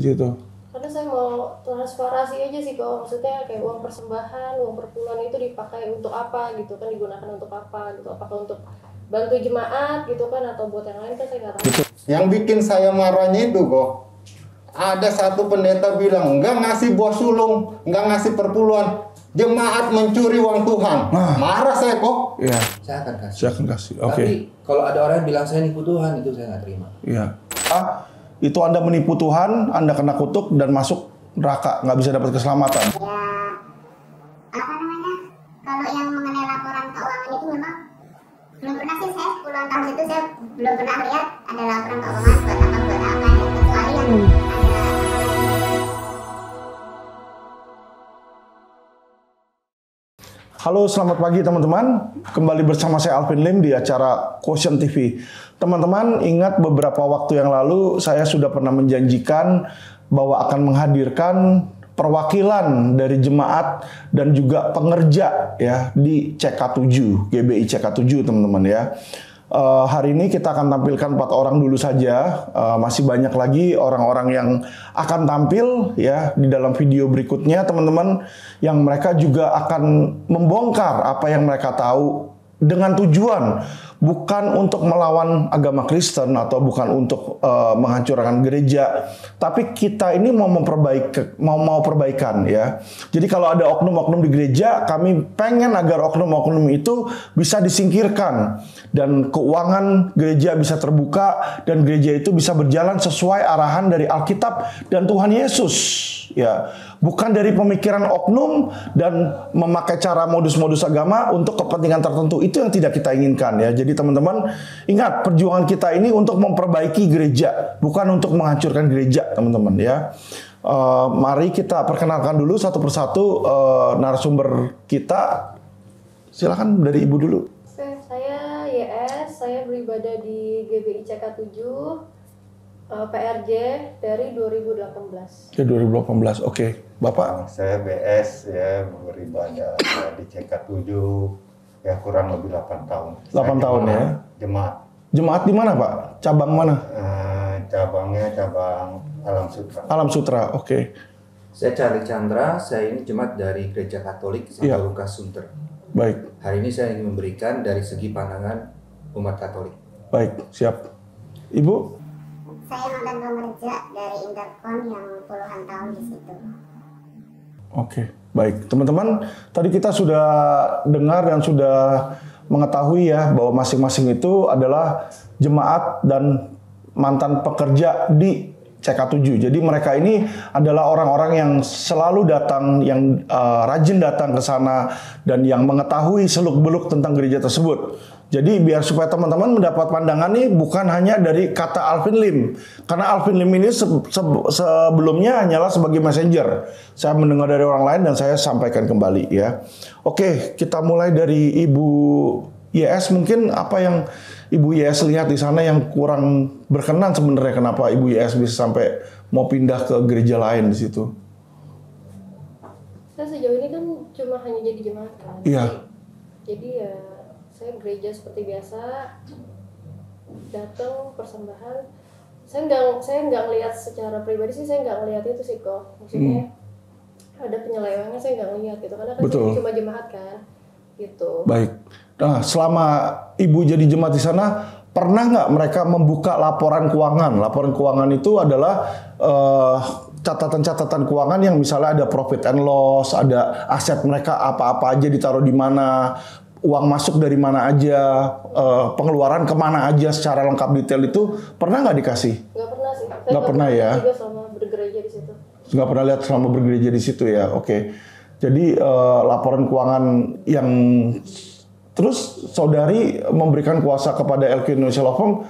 Gitu. Karena saya mau transparansi aja sih kok, maksudnya kayak uang persembahan, uang perpuluhan itu dipakai untuk apa gitu kan, digunakan untuk apa gitu, apakah untuk bantu jemaat gitu kan atau buat yang lain kan saya nggak tahu. Yang bikin saya marahnya itu kok, ada satu pendeta bilang nggak ngasih buah sulung, nggak ngasih perpuluhan, jemaat mencuri uang Tuhan. Marah saya kok. Iya. Saya akan kasih. Saya akan kasih. Oke. Tapi kalau ada orang yang bilang saya nipu Tuhan, itu saya nggak terima. Iya. Itu Anda menipu Tuhan, Anda kena kutuk dan masuk neraka, nggak bisa dapat keselamatan. Ya, apa namanya? Kalau yang mengenai laporan keuangan itu memang belum pernah sih, saya puluhan tahun itu saya belum pernah lihat ada laporan keuangan buat apa ya, kecuali yang ada. Halo, selamat pagi teman-teman. Kembali bersama saya Alvin Lim di acara Quotient TV. Teman-teman, ingat beberapa waktu yang lalu saya sudah pernah menjanjikan bahwa akan menghadirkan perwakilan dari jemaat dan juga pengerja ya di CK7, GBI CK7 teman-teman ya. Hari ini kita akan tampilkan 4 orang dulu saja. Masih banyak lagi orang-orang yang akan tampil ya di dalam video berikutnya teman-teman, yang mereka juga akan membongkar apa yang mereka tahu dengan tujuan bukan untuk melawan agama Kristen atau bukan untuk menghancurkan gereja, tapi kita ini mau perbaikan ya. Jadi kalau ada oknum-oknum di gereja, kami pengen agar oknum-oknum itu bisa disingkirkan dan keuangan gereja bisa terbuka dan gereja itu bisa berjalan sesuai arahan dari Alkitab dan Tuhan Yesus ya. Bukan dari pemikiran oknum dan memakai cara modus-modus agama untuk kepentingan tertentu. Itu yang tidak kita inginkan ya. Jadi teman-teman, ingat perjuangan kita ini untuk memperbaiki gereja, bukan untuk menghancurkan gereja teman-teman ya. Mari kita perkenalkan dulu satu persatu narasumber kita. Silakan dari Ibu dulu. Saya YS, saya beribadah di GBI CK7 PRJ dari 2018. Ya 2018, oke. Bapak? Saya BS ya, beribadah di CK7 ya kurang lebih 8 tahun. 8 tahun ya. Jemaat. Jemaat di mana Pak? Cabang mana? Cabangnya cabang Alam Sutra. Alam Sutra, oke. Saya Charlie Chandra, saya ini jemaat dari Gereja Katolik Santo Lukas Sunter. Baik. Hari ini saya ingin memberikan dari segi pandangan umat Katolik. Baik, siap. Ibu? Saya mantan pemerja dari Intercon yang puluhan tahun di situ. Oke, baik. Teman-teman, tadi kita sudah dengar dan sudah mengetahui ya bahwa masing-masing itu adalah jemaat dan mantan pekerja di CK7. Jadi mereka ini adalah orang-orang yang selalu datang, yang rajin datang ke sana dan yang mengetahui seluk-beluk tentang gereja tersebut. Jadi biar supaya teman-teman mendapat pandangan nih bukan hanya dari kata Alvin Lim. Karena Alvin Lim ini sebelumnya hanyalah sebagai messenger. Saya mendengar dari orang lain dan saya sampaikan kembali ya. Oke, kita mulai dari Ibu YS. Mungkin apa yang Ibu YS lihat di sana yang kurang berkenan sebenarnya, kenapa Ibu YS bisa sampai mau pindah ke gereja lain di situ? Saya sejauh ini kan cuma hanya jadi jemaat kan. Iya. Jadi ya saya gereja seperti biasa, datang persembahan. Saya nggak ngelihat secara pribadi sih, saya nggak ngelihat itu sih kok. Maksudnya ada penyelewengan saya nggak ngelihat gitu, karena kan saya cuma jemaat kan, gitu. Baik. Nah, selama Ibu jadi jemaat di sana, pernah nggak mereka membuka laporan keuangan? Laporan keuangan itu adalah catatan-catatan keuangan yang misalnya ada profit and loss, ada aset mereka apa-apa aja ditaruh di mana, uang masuk dari mana aja, pengeluaran kemana aja secara lengkap detail itu pernah nggak dikasih? Nggak pernah sih. Nggak pernah ya? Juga selama bergereja di situ. Nggak pernah lihat selama bergereja di situ ya, oke. Jadi laporan keuangan yang terus saudari memberikan kuasa kepada LQ Indonesia Law Firm,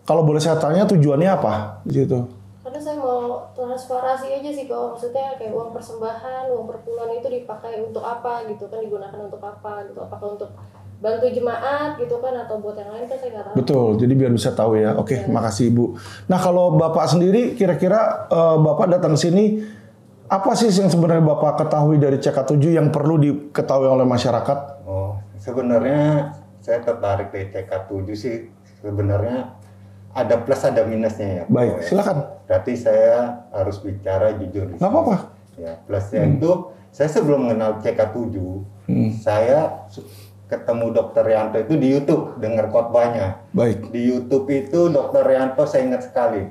kalau boleh saya tanya tujuannya apa di situ? Karena saya mau transparansi aja sih kok, maksudnya kayak uang persembahan, uang perpuluhan itu dipakai untuk apa gitu kan, digunakan untuk apa gitu, apakah untuk bantu jemaat gitu kan atau buat yang lain kan saya nggak tahu. Betul, jadi biar bisa tahu ya. Oke, makasih Ibu. Nah kalau Bapak sendiri kira-kira Bapak datang sini, apa sih yang sebenarnya Bapak ketahui dari CK7 yang perlu diketahui oleh masyarakat? Oh, sebenarnya saya tertarik di CK7 sih sebenarnya ada plus ada minusnya ya. Baik, ya. silakan. Berarti saya harus bicara jujur. Nggak apa-apa. Ya, plusnya itu saya sebelum mengenal CK7, saya ketemu Dokter Rianto itu di YouTube, dengar khotbahnya. Baik. Di YouTube itu Dokter Rianto saya ingat sekali.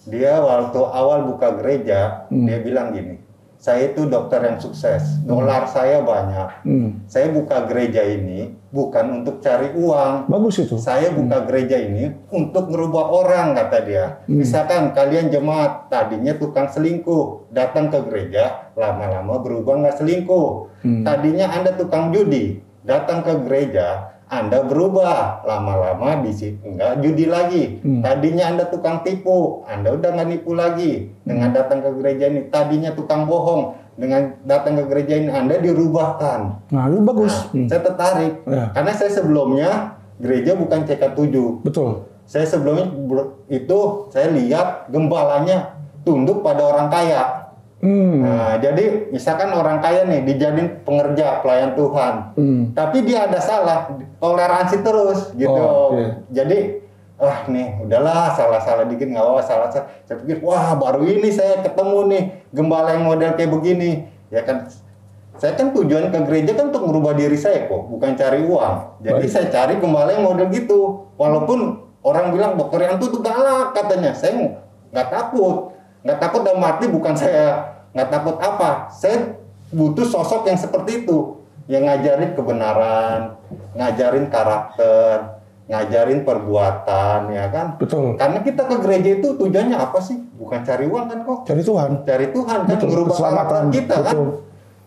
Dia waktu awal buka gereja, dia bilang gini, saya itu dokter yang sukses, dolar saya banyak. Saya buka gereja ini bukan untuk cari uang. Bagus itu. Saya buka gereja ini untuk merubah orang, kata dia. Misalkan kalian jemaat tadinya tukang selingkuh, datang ke gereja, lama-lama berubah nggak selingkuh. Tadinya Anda tukang judi, datang ke gereja, Anda berubah, lama-lama di situ nggak judi lagi. Tadinya Anda tukang tipu, Anda udah nggak nipu lagi. Dengan datang ke gereja ini, tadinya tukang bohong, dengan datang ke gereja ini Anda dirubahkan. Nah, itu bagus. Saya tertarik, karena saya sebelumnya gereja bukan CK7. Betul. Saya sebelumnya itu saya lihat gembalanya tunduk pada orang kaya. Nah, jadi misalkan orang kaya nih dijadiin pengerja pelayan Tuhan, tapi dia ada salah, toleransi terus gitu. Oh, okay. Jadi nih udahlah salah-salah dikit nggak apa-apa salah. Saya pikir wah baru ini saya ketemu nih gembala yang model kayak begini, ya kan. Saya kan tujuan ke gereja kan untuk merubah diri saya kok, bukan cari uang. Jadi saya cari gembala yang model gitu. Walaupun orang bilang Dokter Rianto tuh galak katanya, saya nggak takut. Nggak takut dalam arti bukan saya nggak takut apa. Saya butuh sosok yang seperti itu, yang ngajarin kebenaran, ngajarin karakter, ngajarin perbuatan, ya kan? Betul. Karena kita ke gereja itu tujuannya apa sih? Bukan cari uang kan kok? Cari Tuhan. Cari Tuhan kan, Betul, merubah karakter keselamatan. kita kan. Betul.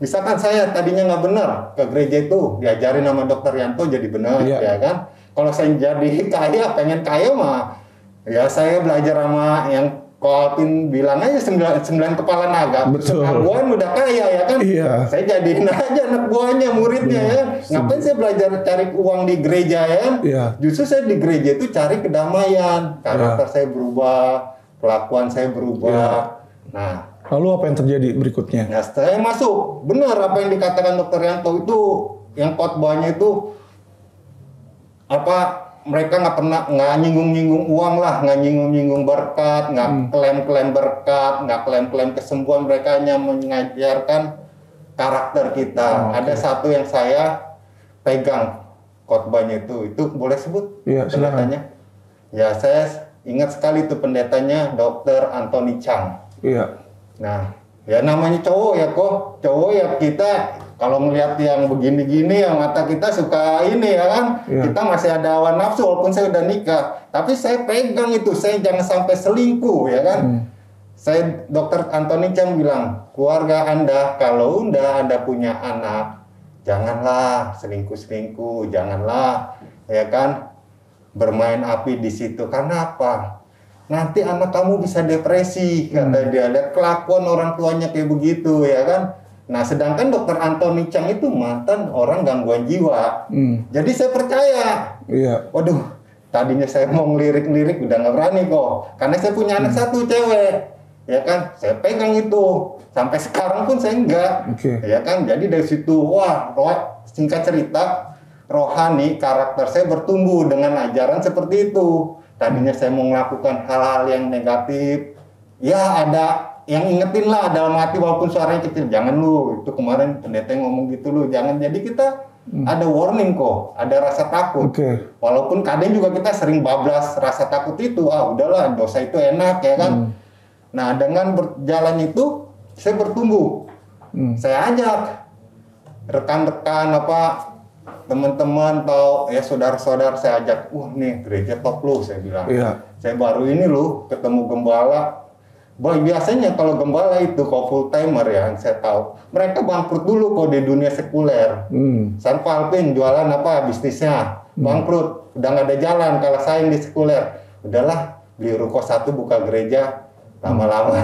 Misalkan saya tadinya nggak benar ke gereja itu, diajarin sama Dokter Rianto jadi benar, ya kan? Kalau saya jadi kaya, pengen kaya mah, ya saya belajar sama yang Alvin bilang aja 9 kepala naga. Betul. Anak buahnya udah kaya ya kan? Iya. Saya jadiin aja anak buahnya, muridnya ya. Ngapain saya belajar cari uang di gereja ya? Iya. Justru saya di gereja itu cari kedamaian. Karakter saya berubah, kelakuan saya berubah. Nah, lalu apa yang terjadi berikutnya? Nah, saya masuk. Benar apa yang dikatakan Dokter Rianto itu, yang khotbahnya itu apa? Mereka nggak nyinggung uang lah, nggak nyinggung berkat, nggak klaim berkat, nggak klaim kesembuhan. Mereka hanya mengajarkan karakter kita. Ada satu yang saya pegang khotbahnya itu boleh sebut? Iya, silakan. Pendetanya? Ya, saya ingat sekali itu pendetanya Dr. Anthony Chang. Iya. Nah, ya namanya cowok ya kok, cowok ya kita kalau melihat yang begini-gini ya mata kita suka ini ya kan, kita masih ada hawa nafsu walaupun saya udah nikah, tapi saya pegang itu, saya jangan sampai selingkuh ya kan. Saya Dokter Anthony Chang bilang, keluarga Anda kalau udah Anda punya anak, janganlah selingkuh-selingkuh, janganlah ya kan bermain api di situ. Karena apa? Nanti anak kamu bisa depresi, kata dia. Lihat kelakuan orang tuanya kayak begitu, ya kan? Nah, sedangkan Dokter Anthony Chang itu mantan orang gangguan jiwa. Jadi saya percaya. Iya. Waduh, tadinya saya mau ngelirik-lirik, udah nggak berani kok. Karena saya punya anak satu cewek, ya kan? Saya pegang itu. Sampai sekarang pun saya enggak. Ya kan? Jadi dari situ, wah, singkat cerita, rohani, karakter saya bertumbuh dengan ajaran seperti itu. Tadinya saya mau melakukan hal-hal yang negatif, ya ada yang ingetin lah dalam hati walaupun suaranya kecil, jangan lu, itu kemarin pendeta yang ngomong gitu lu, jangan. Jadi kita ada warning kok, ada rasa takut. Walaupun kadang juga kita sering bablas rasa takut itu, udahlah dosa itu enak ya kan. Nah dengan berjalan itu saya bertumbuh, saya ajak rekan-rekan teman-teman atau ya saudara-saudara saya ajak, nih gereja top lu, saya bilang. Saya baru ini lu ketemu gembala. Biasanya kalau gembala itu kalau full timer ya, yang saya tahu mereka bangkrut dulu kok di dunia sekuler. San Alvin jualan bisnisnya bangkrut, udah nggak ada jalan kalau saing di sekuler. Udahlah beli ruko satu, buka gereja, lama-lama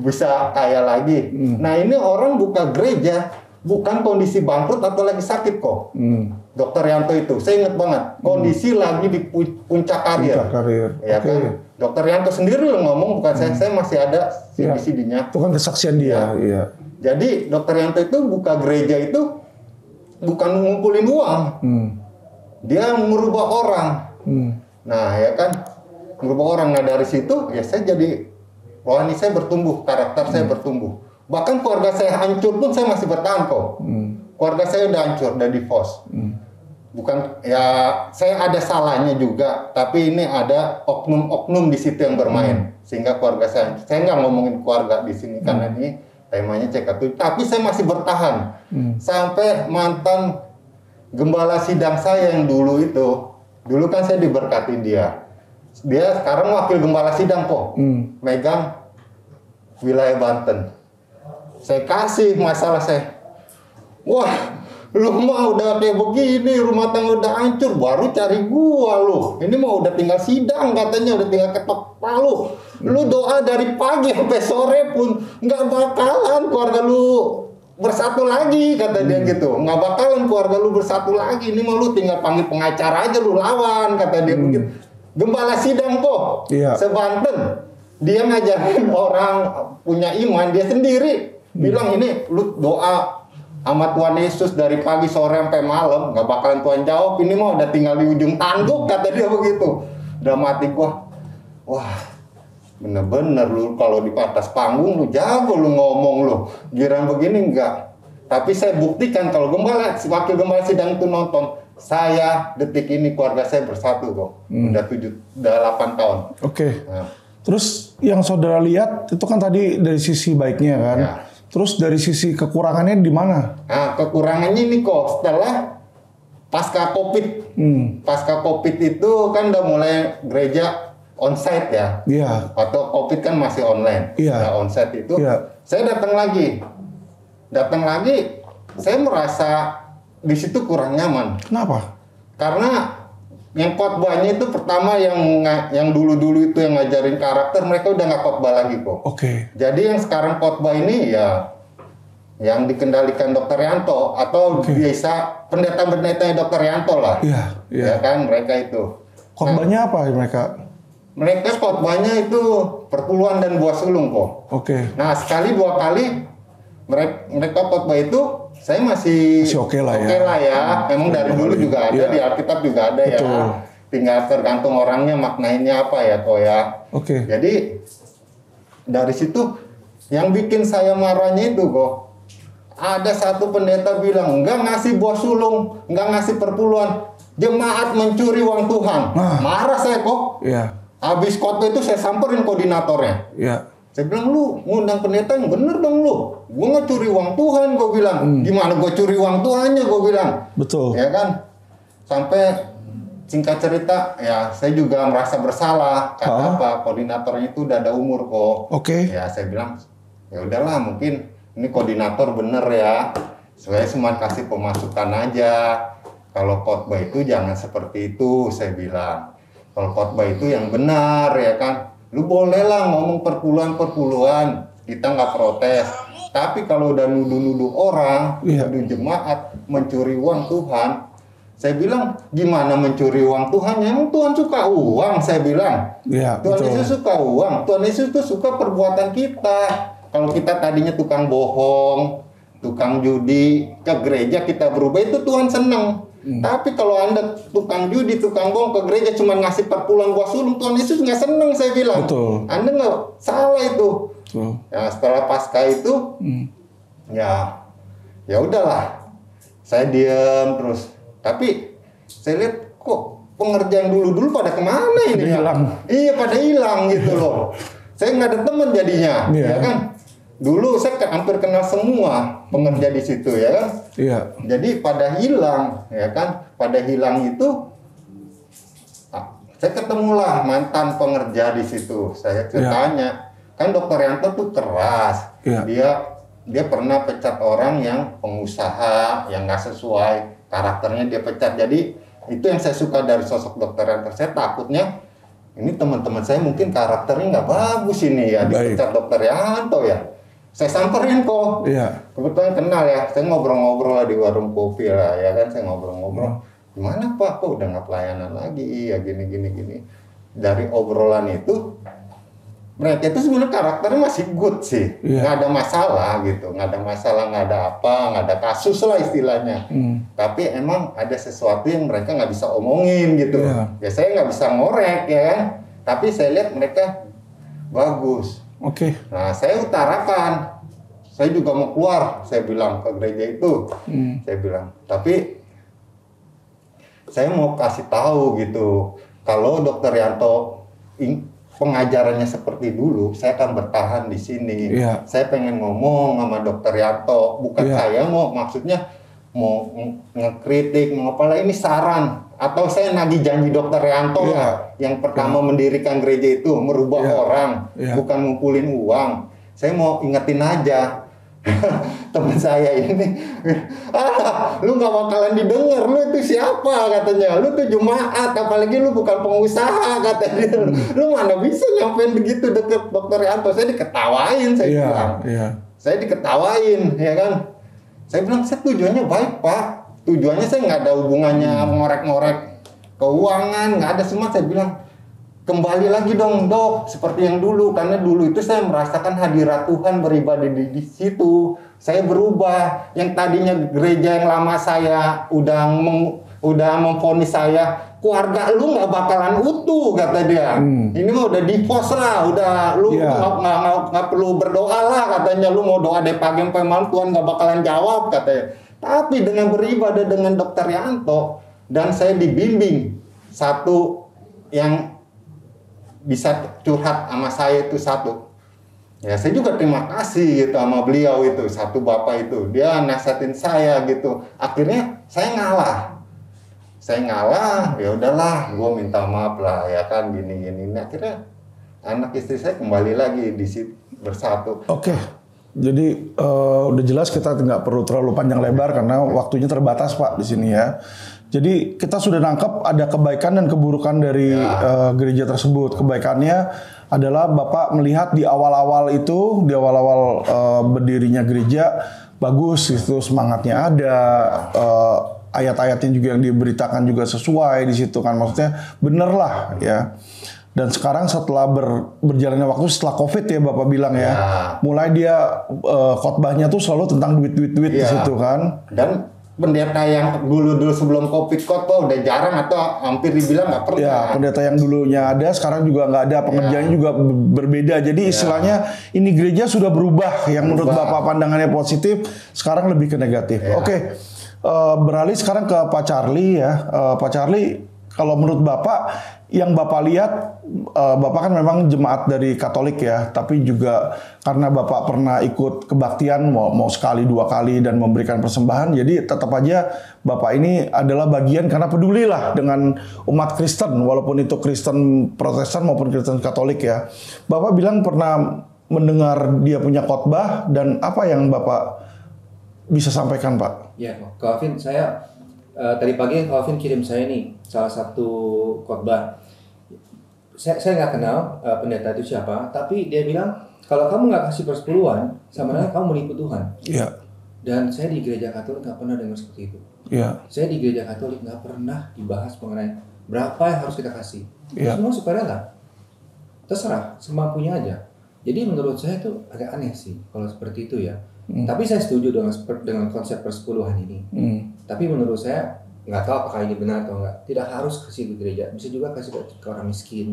bisa kaya lagi. Nah ini orang buka gereja bukan kondisi bangkrut atau lagi sakit kok. Dokter Rianto itu, saya ingat banget, kondisi lagi di puncak karir. Ya kan? Dokter Rianto sendiri loh ngomong, bukan saya masih ada CD-CD-nya. Itu kan kesaksian dia. Iya. Jadi Dokter Rianto itu buka gereja itu bukan ngumpulin uang. Dia merubah orang. Nah ya kan, merubah orang. Nah dari situ ya saya jadi rohani saya bertumbuh, karakter saya bertumbuh. Bahkan keluarga saya hancur pun saya masih bertahan kok. Keluarga saya udah hancur, udah divorce. Bukan ya saya ada salahnya juga, tapi ini ada oknum-oknum di situ yang bermain sehingga keluarga saya nggak ngomongin keluarga di sini karena ini temanya CK7, tapi saya masih bertahan sampai mantan gembala sidang saya yang dulu kan saya diberkati dia sekarang wakil gembala sidang kok, megang wilayah Banten. Saya kasih masalah saya, wah lu mah udah kayak begini, rumah tangga udah hancur, baru cari gua lu. Ini mah udah tinggal sidang katanya, udah tinggal ketok palu. Lu doa dari pagi sampai sore pun nggak bakalan keluarga lu bersatu lagi, kata dia gitu. Nggak bakalan keluarga lu bersatu lagi. Ini mah lu tinggal panggil pengacara aja lu lawan, kata dia begitu. Gembala sidang kok, sebanten. Dia ngajarin orang punya iman, dia sendiri bilang ini lu doa sama Tuhan Yesus dari pagi sore sampai malam nggak bakalan Tuhan jawab, ini mah udah tinggal di ujung tanduk, kata dia begitu. Udah mati gua, wah bener-bener lu kalau di atas panggung lu jago lu ngomong lu, giran begini enggak. Tapi saya buktikan kalau wakil gembala sidang itu nonton, saya detik ini keluarga saya bersatu kok. Udah 8 tahun. Oke. Nah. Terus yang saudara lihat itu kan tadi dari sisi baiknya kan. Ya. Terus dari sisi kekurangannya di mana? Nah, kekurangannya ini kok setelah pasca Covid. Pasca Covid itu kan udah mulai gereja onsite ya. Iya. Atau Covid kan masih online. Iya. Nah, onsite itu saya datang lagi. Saya merasa di situ kurang nyaman. Kenapa? Karena yang khotbahnya itu pertama yang dulu-dulu itu yang ngajarin karakter, mereka udah nggak khotbah lagi kok. Oke. Jadi yang sekarang khotbah ini ya yang dikendalikan Dr. Yanto atau biasa pendeta-pendetanya Dr. Yanto lah. Iya. Ya kan mereka itu. Khotbahnya apa mereka? Mereka khotbahnya itu perpuluhan dan buah sulung kok. Oke. Nah sekali 2 kali mereka khotbah itu saya masih oke lah ya. Memang dari dulu juga ada di Alkitab juga ada. Betul. Ya. Tinggal tergantung orangnya maknainnya apa ya kok ya. Oke. Jadi dari situ yang bikin saya marahnya itu kok ada satu pendeta bilang nggak ngasih buah sulung, nggak ngasih perpuluhan, jemaat mencuri uang Tuhan. Marah saya kok. Iya. Habis khotbah itu saya samperin koordinatornya. Iya. Saya bilang, lu ngundang pendeta yang bener dong lu. Gue nggak curi uang Tuhan, gue bilang. Gimana gue curi uang Tuhannya, gue bilang. Betul. Ya kan? Sampai singkat cerita, ya saya juga merasa bersalah. Karena apa? Koordinatornya itu udah ada umur kok. Oke. Ya saya bilang, ya udahlah mungkin ini koordinator bener ya. Saya cuma kasih pemasukan aja. Kalau khotbah itu jangan seperti itu, saya bilang. Kalau khotbah itu yang benar, ya kan? Lu boleh lah ngomong perpuluhan, kita nggak protes. Tapi kalau udah nuduh-nuduh orang, nuduh jemaat, mencuri uang Tuhan, saya bilang gimana mencuri uang Tuhan? Emang Tuhan suka uang, saya bilang. Tuhan Yesus suka uang. Tuhan Yesus itu suka perbuatan kita. Kalau kita tadinya tukang bohong, tukang judi, ke gereja kita berubah, itu Tuhan senang. Tapi kalau Anda tukang judi, tukang bohong ke gereja cuma ngasih perpuluhan buah sulung, Tuhan Yesus nggak seneng, saya bilang. Betul. Anda nggak salah itu. Betul. Ya setelah pasca itu, ya udahlah, saya diam terus. Tapi saya lihat kok pengerjaan dulu pada kemana ini? Hilang. Iya pada hilang gitu loh. Saya nggak ada teman jadinya, ya kan? Dulu saya hampir kenal semua pengerja di situ ya kan. Iya. Jadi pada hilang ya kan. Pada hilang itu saya ketemulah mantan pengerja di situ. Saya tanya, kan Dr. Yanto tuh keras. Iya. Dia pernah pecat orang yang pengusaha yang nggak sesuai karakternya, dia pecat. Jadi itu yang saya suka dari sosok Dr. Yanto. Saya takutnya ini teman-teman saya mungkin karakternya nggak bagus ini ya, dipecat Dr. Yanto ya. Saya samperin kok. Iya. Kebetulan kenal ya. Saya ngobrol-ngobrol lah di warung kopi lah ya kan. Saya ngobrol-ngobrol. Gimana Pak? Kok udah nggak pelayanan lagi? Iya gini. Dari obrolan itu mereka itu sebenarnya karakternya masih good sih, nggak ada masalah gitu, nggak ada masalah, nggak ada apa, nggak ada kasus lah istilahnya. Tapi emang ada sesuatu yang mereka nggak bisa omongin gitu. Ya saya nggak bisa ngorek ya kan, tapi saya lihat mereka bagus. Nah saya utarakan, saya juga mau keluar, saya bilang ke gereja itu, saya bilang, tapi saya mau kasih tahu gitu, kalau Dokter Yanto pengajarannya seperti dulu, saya akan bertahan di sini. Saya pengen ngomong sama Dokter Yanto, bukan saya maksudnya mau ngekritik, mau apalah, ini saran. Atau saya nagih janji Dokter Yanto yang pertama mendirikan gereja itu, merubah orang, bukan ngumpulin uang. Saya mau ingetin aja. Teman saya ini, lu gak bakalan didengar, lu itu siapa katanya, lu tuh jemaat, apalagi lu bukan pengusaha katanya, lu mana bisa nyampein begitu deket Dokter Yanto. Saya diketawain, saya bilang, saya diketawain, ya kan, saya bilang saya tujuannya baik Pak, tujuannya saya nggak ada hubungannya ngorek-ngorek keuangan, nggak ada semua. Saya bilang kembali lagi dong Dok, seperti yang dulu, karena dulu itu saya merasakan hadirat Tuhan beribadah di situ. Saya berubah, yang tadinya gereja yang lama saya udah memvonis saya, keluarga lu nggak bakalan utuh kata dia. Ini mah udah divorce lah, udah lu nggak perlu berdoa lah katanya, lu mau doa dari pagi sampai malam Tuhan nggak bakalan jawab katanya. Tapi dengan beribadah dengan Dokter Yanto dan saya dibimbing satu yang bisa curhat sama saya itu satu. Ya saya juga terima kasih gitu sama beliau itu, satu bapak itu. Dia nasihatin saya gitu. Akhirnya saya ngalah. Ya udahlah, gue minta maaf lah ya kan gini-gini. Akhirnya anak istri saya kembali lagi di situ bersatu. Jadi udah jelas kita nggak perlu terlalu panjang lebar karena waktunya terbatas Pak di sini ya. Jadi kita sudah nangkep ada kebaikan dan keburukan dari gereja tersebut. Kebaikannya adalah Bapak melihat di awal-awal itu, di awal-awal berdirinya gereja bagus gitu, semangatnya ada, ayat-ayatnya juga yang diberitakan juga sesuai di situ kan, maksudnya bener lah ya. Dan sekarang setelah berjalannya waktu setelah COVID ya Bapak bilang ya, mulai dia khotbahnya tuh selalu tentang duit di situ kan. Dan pendeta yang dulu sebelum COVID khotbah udah jarang atau hampir dibilang nggak pernah. Ya, pendeta yang dulunya ada sekarang juga nggak ada, pengerjaannya juga berbeda. Jadi istilahnya ini gereja sudah berubah, yang menurut Bapak pandangannya positif, sekarang lebih ke negatif. Beralih sekarang ke Pak Charlie ya. Pak Charlie, kalau menurut Bapak, yang Bapak lihat, Bapak kan memang jemaat dari Katolik ya, tapi juga karena Bapak pernah ikut kebaktian mau sekali dua kali dan memberikan persembahan, jadi tetap aja Bapak ini adalah bagian karena pedulilah dengan umat Kristen, walaupun itu Kristen Protestan maupun Kristen Katolik ya. Bapak bilang pernah mendengar dia punya khotbah, dan apa yang Bapak bisa sampaikan Pak? Ya, Kak Alvin, saya tadi pagi Kak Alvin kirim saya nih salah satu khotbah. Saya nggak kenal pendeta itu siapa, tapi dia bilang kalau kamu nggak kasih persepuluhan, sama dengan kamu menipu Tuhan. Dan saya di gereja Katolik nggak pernah dengar seperti itu. Saya di gereja Katolik nggak pernah dibahas mengenai berapa yang harus kita kasih. Semua sukarela, terserah, semampunya aja. Jadi menurut saya itu agak aneh sih kalau seperti itu ya. Tapi saya setuju dengan konsep persepuluhan ini. Tapi menurut saya nggak tahu apakah ini benar atau enggak. Tidak harus kasih ke gereja, bisa juga kasih ke orang miskin,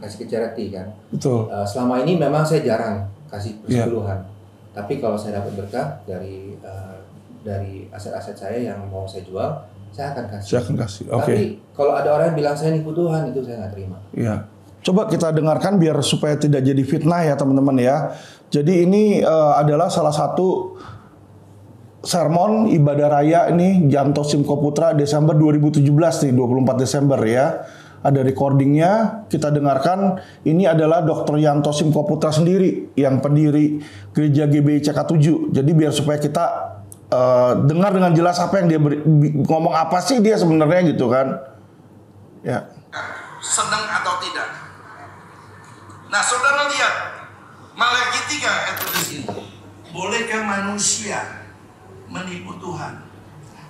kasih ke charity kan. Betul. Selama ini memang saya jarang kasih persepuluhan. Tapi kalau saya dapat berkah dari aset-aset saya yang mau saya jual, saya akan kasih. Tapi kalau ada orang yang bilang saya nipu Tuhan, itu saya nggak terima. Coba kita dengarkan biar supaya tidak jadi fitnah ya teman-teman ya. Jadi ini adalah salah satu sermon ibadah raya ini Yanto Simko Putra Desember 2017 nih, 24 Desember ya. Ada recordingnya, kita dengarkan. Ini adalah Dr. Yanto Simko Putra sendiri yang pendiri Gereja GBI CK7. Jadi biar supaya kita dengar dengan jelas apa yang dia ngomong apa sih dia sebenarnya gitu kan. Ya. Senang atau tidak? Nah, saudara lihat Malaki 3 ayat di sini. Bolehkah manusia menipu Tuhan?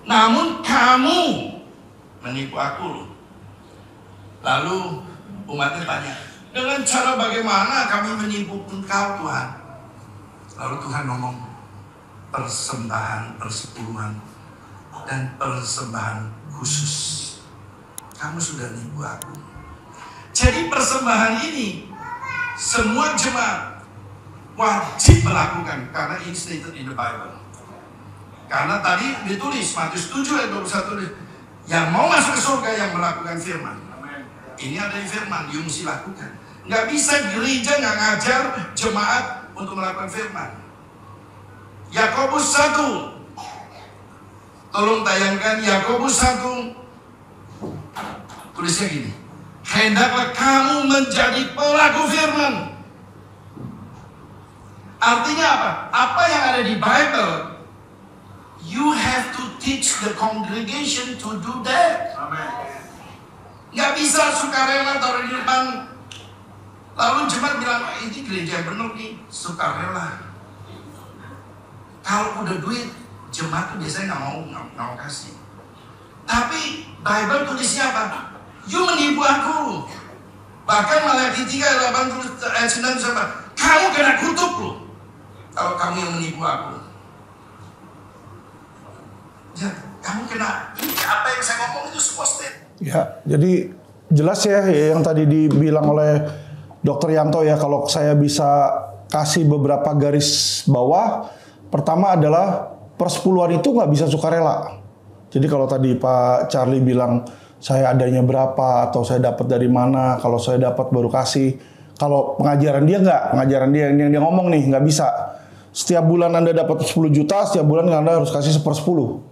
Namun kamu menipu aku. Lalu umatnya tanya, Dengan cara bagaimana kami menipu Engkau Tuhan. Lalu Tuhan ngomong, persembahan persepuluhan dan persembahan khusus. Kamu sudah nipu aku. Jadi persembahan ini semua jemaat wajib melakukan karena it's stated in the Bible. Karena tadi ditulis Matius 7 ayat 21, yang mau masuk ke surga yang melakukan firman. Ini ada di firman, you mesti lakukan. Nggak bisa gereja nggak ngajar jemaat untuk melakukan firman. Yakobus 1, tolong tayangkan Yakobus 1, tulisnya gini, hendaklah kamu menjadi pelaku firman. Artinya apa? Apa yang ada di Bible, you have to teach the congregation to do that. Nggak bisa sukarela taruh di depan. Lalu jemaat bilang, ini gereja benar nih, sukarela. Kalau udah duit, jemaat tuh biasanya nggak mau kasih. Tapi Bible tulisnya apa? You menipu aku. Bahkan Malaki 3 ayat 9 sama, kamu kena kutuk loh. Kalau kamu yang menipu aku. Ya, kamu kena. Ini apa yang saya ngomong itu semua state. Ya, jadi jelas ya yang tadi dibilang oleh Dr. Yanto ya, kalau saya bisa kasih beberapa garis bawah. Pertama adalah persepuluhan itu nggak bisa sukarela. Jadi kalau tadi Pak Charlie bilang saya adanya berapa atau saya dapat dari mana, kalau saya dapat baru kasih. Kalau pengajaran dia nggak, pengajaran dia yang dia ngomong nih nggak bisa. Setiap bulan Anda dapat 10 juta, setiap bulan Anda harus kasih 1/10.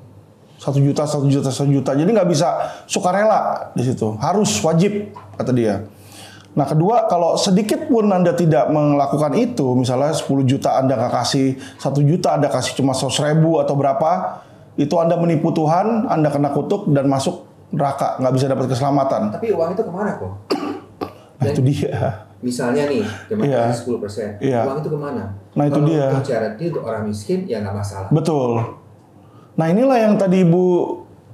1 juta, 1 juta, 1 juta. Jadi nggak bisa sukarela di situ. Harus wajib kata dia. Nah kedua, kalau sedikit pun Anda tidak melakukan itu, misalnya 10 juta Anda nggak kasih, 1 juta Anda kasih cuma 100.000 atau berapa, itu Anda menipu Tuhan, Anda kena kutuk dan masuk neraka, nggak bisa dapat keselamatan. Tapi uang itu kemana kok? Nah itu dia. Misalnya nih, jemaat kasih 10%, uang itu kemana? Nah itu dia. Kalau charity untuk orang miskin, ya nggak masalah. Betul. Nah inilah yang tadi Ibu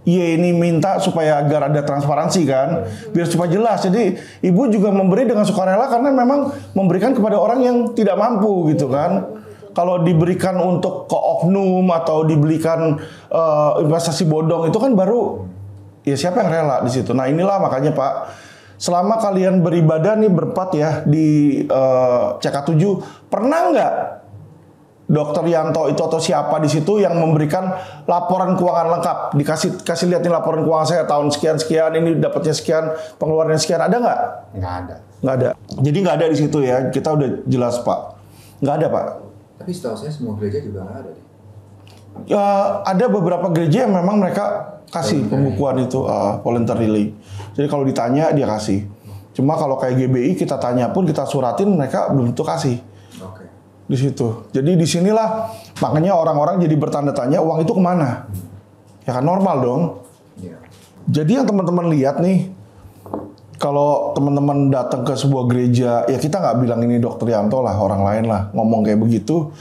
Ye ini minta supaya agar ada transparansi kan, biar supaya jelas. Jadi Ibu juga memberi dengan sukarela karena memang memberikan kepada orang yang tidak mampu gitu kan. Kalau diberikan untuk ke oknum atau diberikan investasi bodong itu kan baru ya siapa yang rela di situ. Nah inilah makanya Pak, selama kalian beribadah nih berempat ya di CK7, pernah nggak Dr. Yanto itu atau siapa di situ yang memberikan laporan keuangan lengkap, kasih lihat nih laporan keuangan saya tahun sekian ini dapatnya sekian, pengeluarannya sekian, ada nggak? Nggak ada. Jadi nggak ada di situ ya, kita udah jelas Pak, nggak ada Pak. Tapi setahu saya semua gereja juga nggak ada deh. Ya, ada beberapa gereja yang memang mereka kasih pembukuan itu voluntarily. Jadi kalau ditanya dia kasih. Cuma kalau kayak GBI kita tanya pun kita suratin mereka belum tentu kasih. Di situ. Jadi disinilah makanya orang-orang jadi bertanda tanya uang itu kemana? Ya kan normal dong. Jadi yang teman-teman lihat nih, kalau teman-teman datang ke sebuah gereja, ya kita nggak bilang ini Dr. Yanto lah, orang lain lah ngomong kayak begitu.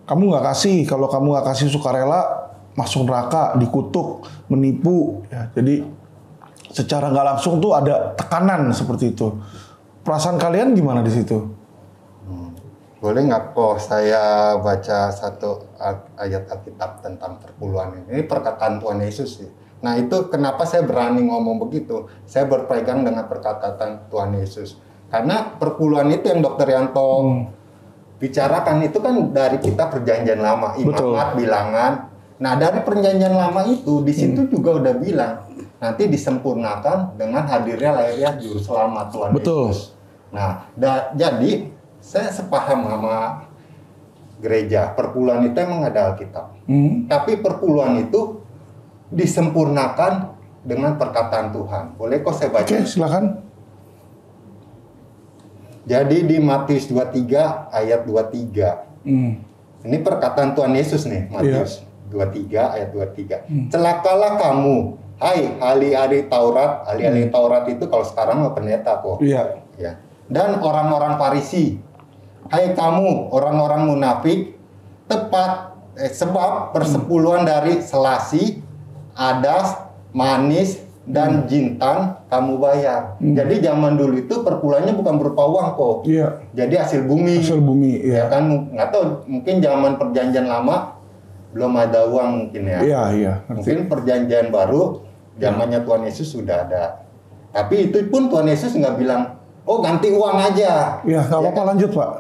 Kamu nggak kasih, kalau kamu nggak kasih sukarela, masuk neraka, dikutuk, menipu. Ya, jadi secara nggak langsung tuh ada tekanan seperti itu. Perasaan kalian gimana di situ? Boleh nggak kok saya baca satu ayat Alkitab tentang perpuluhan ini? Ini perkataan Tuhan Yesus sih. Nah itu kenapa saya berani ngomong begitu? Saya berpegang dengan perkataan Tuhan Yesus. Karena perpuluhan itu yang Dr. Yanto bicarakan itu kan dari kita perjanjian lama, imamat, bilangan. Nah dari perjanjian lama itu di situ juga udah bilang nanti disempurnakan dengan hadirnya lahirnya juru selamat Tuhan Yesus. Nah jadi saya sepaham sama gereja, perpuluhan itu emang ada Alkitab. Tapi perpuluhan itu disempurnakan dengan perkataan Tuhan. Boleh kok saya baca? Oke, silakan. Jadi di Matius 23 ayat 23. Ini perkataan Tuhan Yesus nih, Matius 23 ayat 23. Celakalah kamu, hai ahli-ahli Taurat. Ahli-ahli Taurat itu kalau sekarang pendeta kok. Iya. Ya. Dan orang-orang Farisi. Hai kamu orang-orang munafik, sebab persepuluhan dari selasi, adas, manis, dan jintan kamu bayar. Jadi zaman dulu itu perpulangnya bukan berupa uang kok. Iya. Jadi hasil bumi. Hasil bumi, Ya iya. kan, nggak tahu, mungkin zaman perjanjian lama belum ada uang mungkin ya. Iya, iya. Mungkin perjanjian baru zamannya Tuhan Yesus sudah ada. Tapi itu pun Tuhan Yesus nggak bilang, oh ganti uang aja. Iya, nggak apa-apa, lanjut Pak.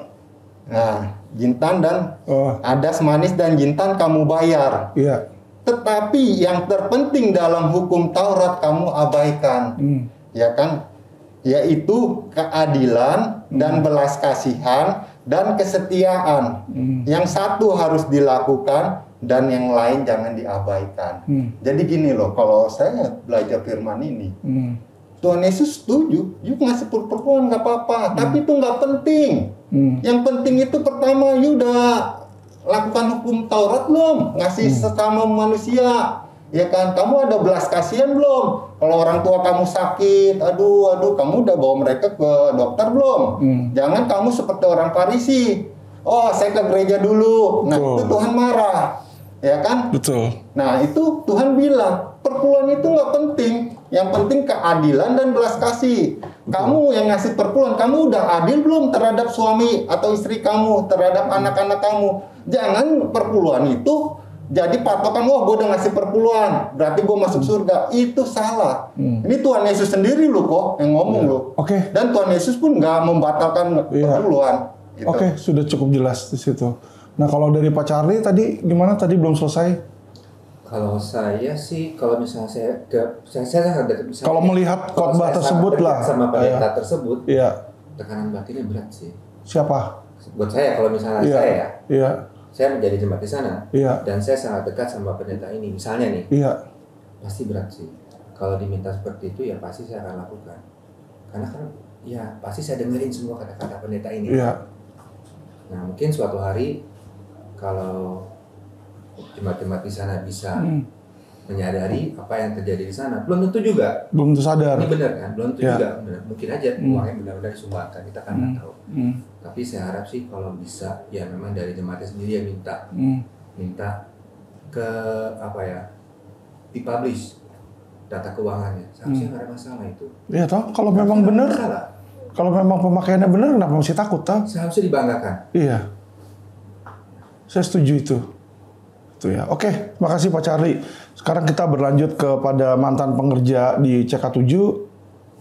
Nah, jintan dan Oh, adas manis dan jintan kamu bayar. iya. Tetapi yang terpenting dalam hukum Taurat kamu abaikan. Ya kan? Yaitu keadilan dan belas kasihan dan kesetiaan. Yang satu harus dilakukan dan yang lain jangan diabaikan. Jadi gini loh, kalau saya belajar firman ini, Tuhan Yesus setuju, you ngasih perpuluhan nggak apa-apa, tapi itu nggak penting. Yang penting itu pertama, you udah lakukan hukum Taurat belum? Ngasih sesama manusia, ya kan? Kamu ada belas kasihan belum? Kalau orang tua kamu sakit, aduh, kamu udah bawa mereka ke dokter belum? Jangan kamu seperti orang Farisi. Oh, saya ke gereja dulu. Nah, itu Tuhan marah, ya kan? Betul. Nah, itu Tuhan bilang, perpuluhan itu nggak penting. Yang penting keadilan dan belas kasih. Kamu yang ngasih perpuluhan, kamu udah adil belum terhadap suami atau istri kamu, terhadap anak-anak kamu? Jangan perpuluhan itu jadi patokan, wah gue udah ngasih perpuluhan, berarti gue masuk surga. Itu salah. Ini Tuhan Yesus sendiri loh kok yang ngomong loh. Oke. Dan Tuhan Yesus pun nggak membatalkan perpuluhan. Gitu. Oke, sudah cukup jelas di situ. Nah, kalau dari Pak Charlie tadi gimana? Tadi belum selesai. Kalau saya sih, kalau misalnya saya Kalau melihat khotbah tersebut lah, sama pendeta tersebut, iya. tekanan batinnya berat sih. Siapa? Buat saya, kalau misalnya saya menjadi jemaat di sana, dan saya sangat dekat sama pendeta ini, misalnya nih, pasti berat sih. Kalau diminta seperti itu, ya pasti saya akan lakukan. Karena kan, ya pasti saya dengerin semua kata-kata pendeta ini. Nah, mungkin suatu hari kalau jemaat-jemaat di sana bisa menyadari apa yang terjadi di sana, belum tentu juga. Belum tentu sadar. Ini benar kan? Belum tentu juga. Benar. Mungkin aja uangnya benar-benar disumbangkan, kita kan nggak tahu. Tapi saya harap sih kalau bisa, ya memang dari jemaatnya sendiri yang minta ke dipublish data keuangannya. Seharusnya nggak ada masalah itu. Iya toh, kalau memang benar, kalau memang pemakaiannya benar, kenapa mesti takut toh? Seharusnya dibanggakan. Iya, saya setuju itu. Ya. Oke, makasih Pak Charlie. Sekarang kita berlanjut kepada mantan pengerja di CK7.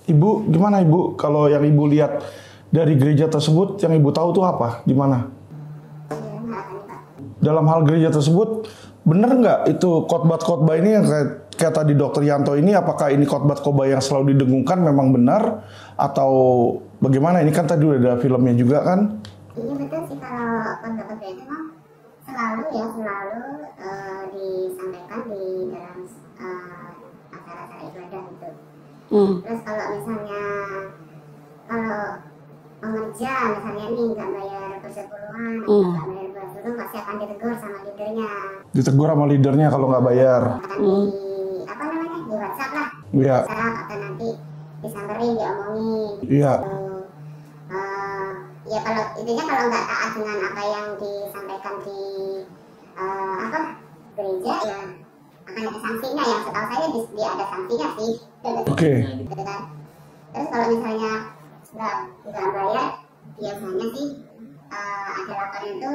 Ibu, gimana Ibu? Kalau yang Ibu lihat dari gereja tersebut, yang Ibu tahu tuh apa? Di mana? Dalam hal gereja tersebut, benar nggak itu khotbah-khotbah ini yang kayak tadi Dr. Yanto ini, apakah ini khotbah-khotbah yang selalu didengungkan memang benar? Atau bagaimana? Ini kan tadi udah ada filmnya juga kan? Iya betul sih, kalau khotbah-khotbah itu memang selalu disampaikan di dalam acara-acara ibadah gitu. Terus kalau misalnya pengerja misalnya nih nggak bayar persepuluhan, nggak bayar persepuluhan, pasti akan ditegur sama leadernya. Ditegur sama leadernya kalau nggak bayar. Akan di WhatsApp lah. Iya. WhatsApp atau nanti disamperin, diomongin. Iya. Ya kalau intinya kalau nggak taat dengan apa yang disampaikan di gereja, ya akan ada sanksinya. Yang setahu saya dia ada sanksinya sih. Oke. Gitu kan. Terus kalau misalnya nggak bayar, biasanya sih ada laporan itu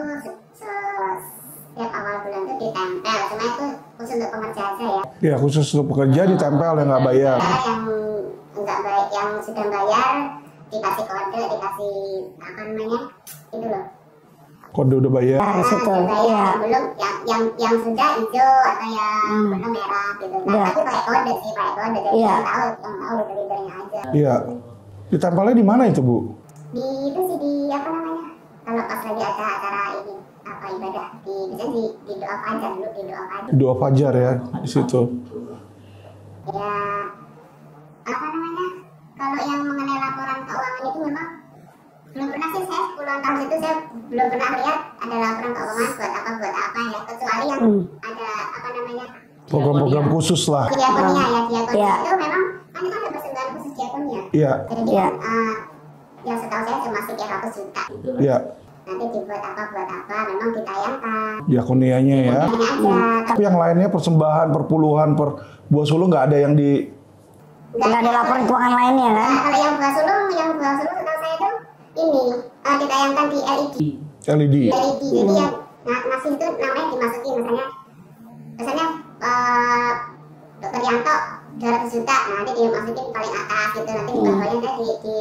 setiap awal bulan itu ditempel. Cuma itu khusus untuk pengerja aja ya. Iya, khusus untuk pekerja ditempel yang nggak bayar. Yang nggak bayar, yang sudah bayar dikasih kode, dikasih itu loh. Kode udah bayar. Bayar, belum yang sudah hijau atau yang belum merah gitu. Nah, tapi pakai kode sih, jadi yang tahu leadernya aja. Iya. Ditempelnya di mana itu, Bu? Di itu sih di kalau pas lagi ada acara ini ibadah bisa di doa fajar dulu, di doa fajar. Doa fajar ya di situ. Ya kalau yang mengenai laporan keuangan itu memang belum pernah sih, saya puluhan tahun itu saya belum pernah lihat ada laporan keuangan buat apa ya, kecuali yang ada program-program khusus lah. Diakonia itu memang kan itu ada persembahan khusus diakonia. Iya. Jadi yang setahu saya cuma 300 juta. Iya. Nanti dibuat apa memang ditayangkan. Diakonianya ya. Tapi yang lainnya persembahan, perpuluhan, buah sulu nggak ada yang nggak ada laporan keuangan lainnya kan? Nah, kalau yang buah sulung setahu saya itu ini ditayangkan di LED. LED. Jadi yang ngasih itu namanya dimasukin misalnya Dokter Yanto 200 juta, nah nanti dimasukin paling atas gitu, nanti di bawahnya di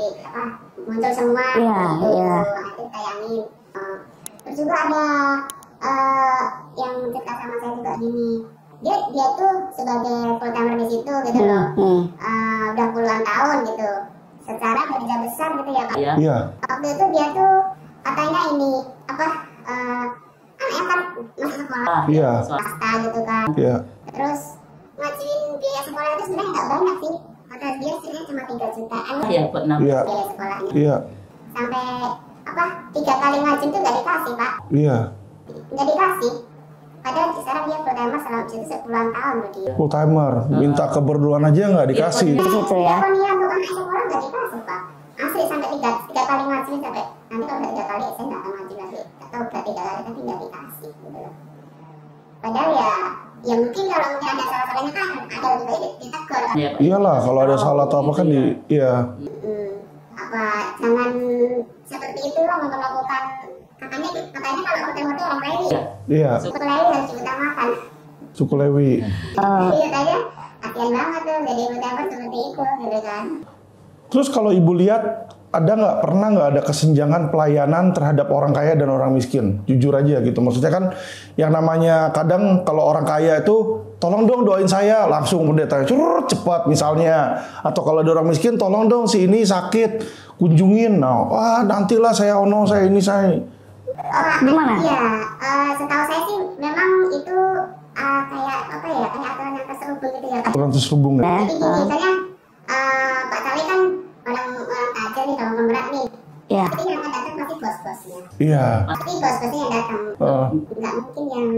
muncul semua, nanti tayangin. Terus juga ada yang cerita sama saya juga gini, dia tuh sebagai full timer di situ gitu loh, udah puluhan tahun gitu, secara kerja besar gitu ya Pak. Iya. Waktu itu dia tuh katanya ini anaknya kan masuk sekolah swasta gitu kan. Iya. Terus ngajuin biaya sekolah itu sebenarnya nggak banyak sih, kata dia sebenarnya cuma 3 jutaan biaya sekolahnya. Iya. Sampai 3 kali ngajuin tuh nggak dikasih Pak. Iya. Nggak dikasih. Padahal sekarang dia full timer selama itu 10-an tahun loh dia. Full timer, minta keberduaan aja nggak dikasih. Di situ ya. Teleponnya untuk anak sekolah nggak dikasih Pak. Asli sampai 3 kali ngajuin sampai nanti kalau udah 3 kali saya nggak akan ngajuin lagi. Atau udah 3 kali tapi nggak dikasih gitu loh. Padahal ya mungkin kalau mungkin ada salah-salahnya kan ada lebih baik ditegur. Iyalah, kalau ada salah atau apa kan Jangan seperti itu lah memperlakukan katanya kalau hotel orang Lewi. Iya. Suku Lewi harus diutamakan. Suku Lewi. Iya tanya, kasihan banget tuh jadi hotel seperti itu gitu kan. Terus kalau ibu lihat pernah nggak ada kesenjangan pelayanan terhadap orang kaya dan orang miskin? Jujur aja gitu. Maksudnya kan yang namanya kadang kalau orang kaya itu tolong dong doain saya, langsung pendeta curut cepat misalnya. Atau kalau ada orang miskin tolong dong si ini sakit, kunjungin. Nah, nantilah saya saya ini saya. Gimana? Iya, setahu saya sih memang itu kayak aturan yang terselubung gitu ya. Aturan terselubung ya. Jadi gini, misalnya Pak Tali kan orang aja nih, orang pemberat nih. Iya. Jadi yang datang pasti bos-bosnya. Iya. Pasti bos-bosnya yang datang. Nggak mungkin yang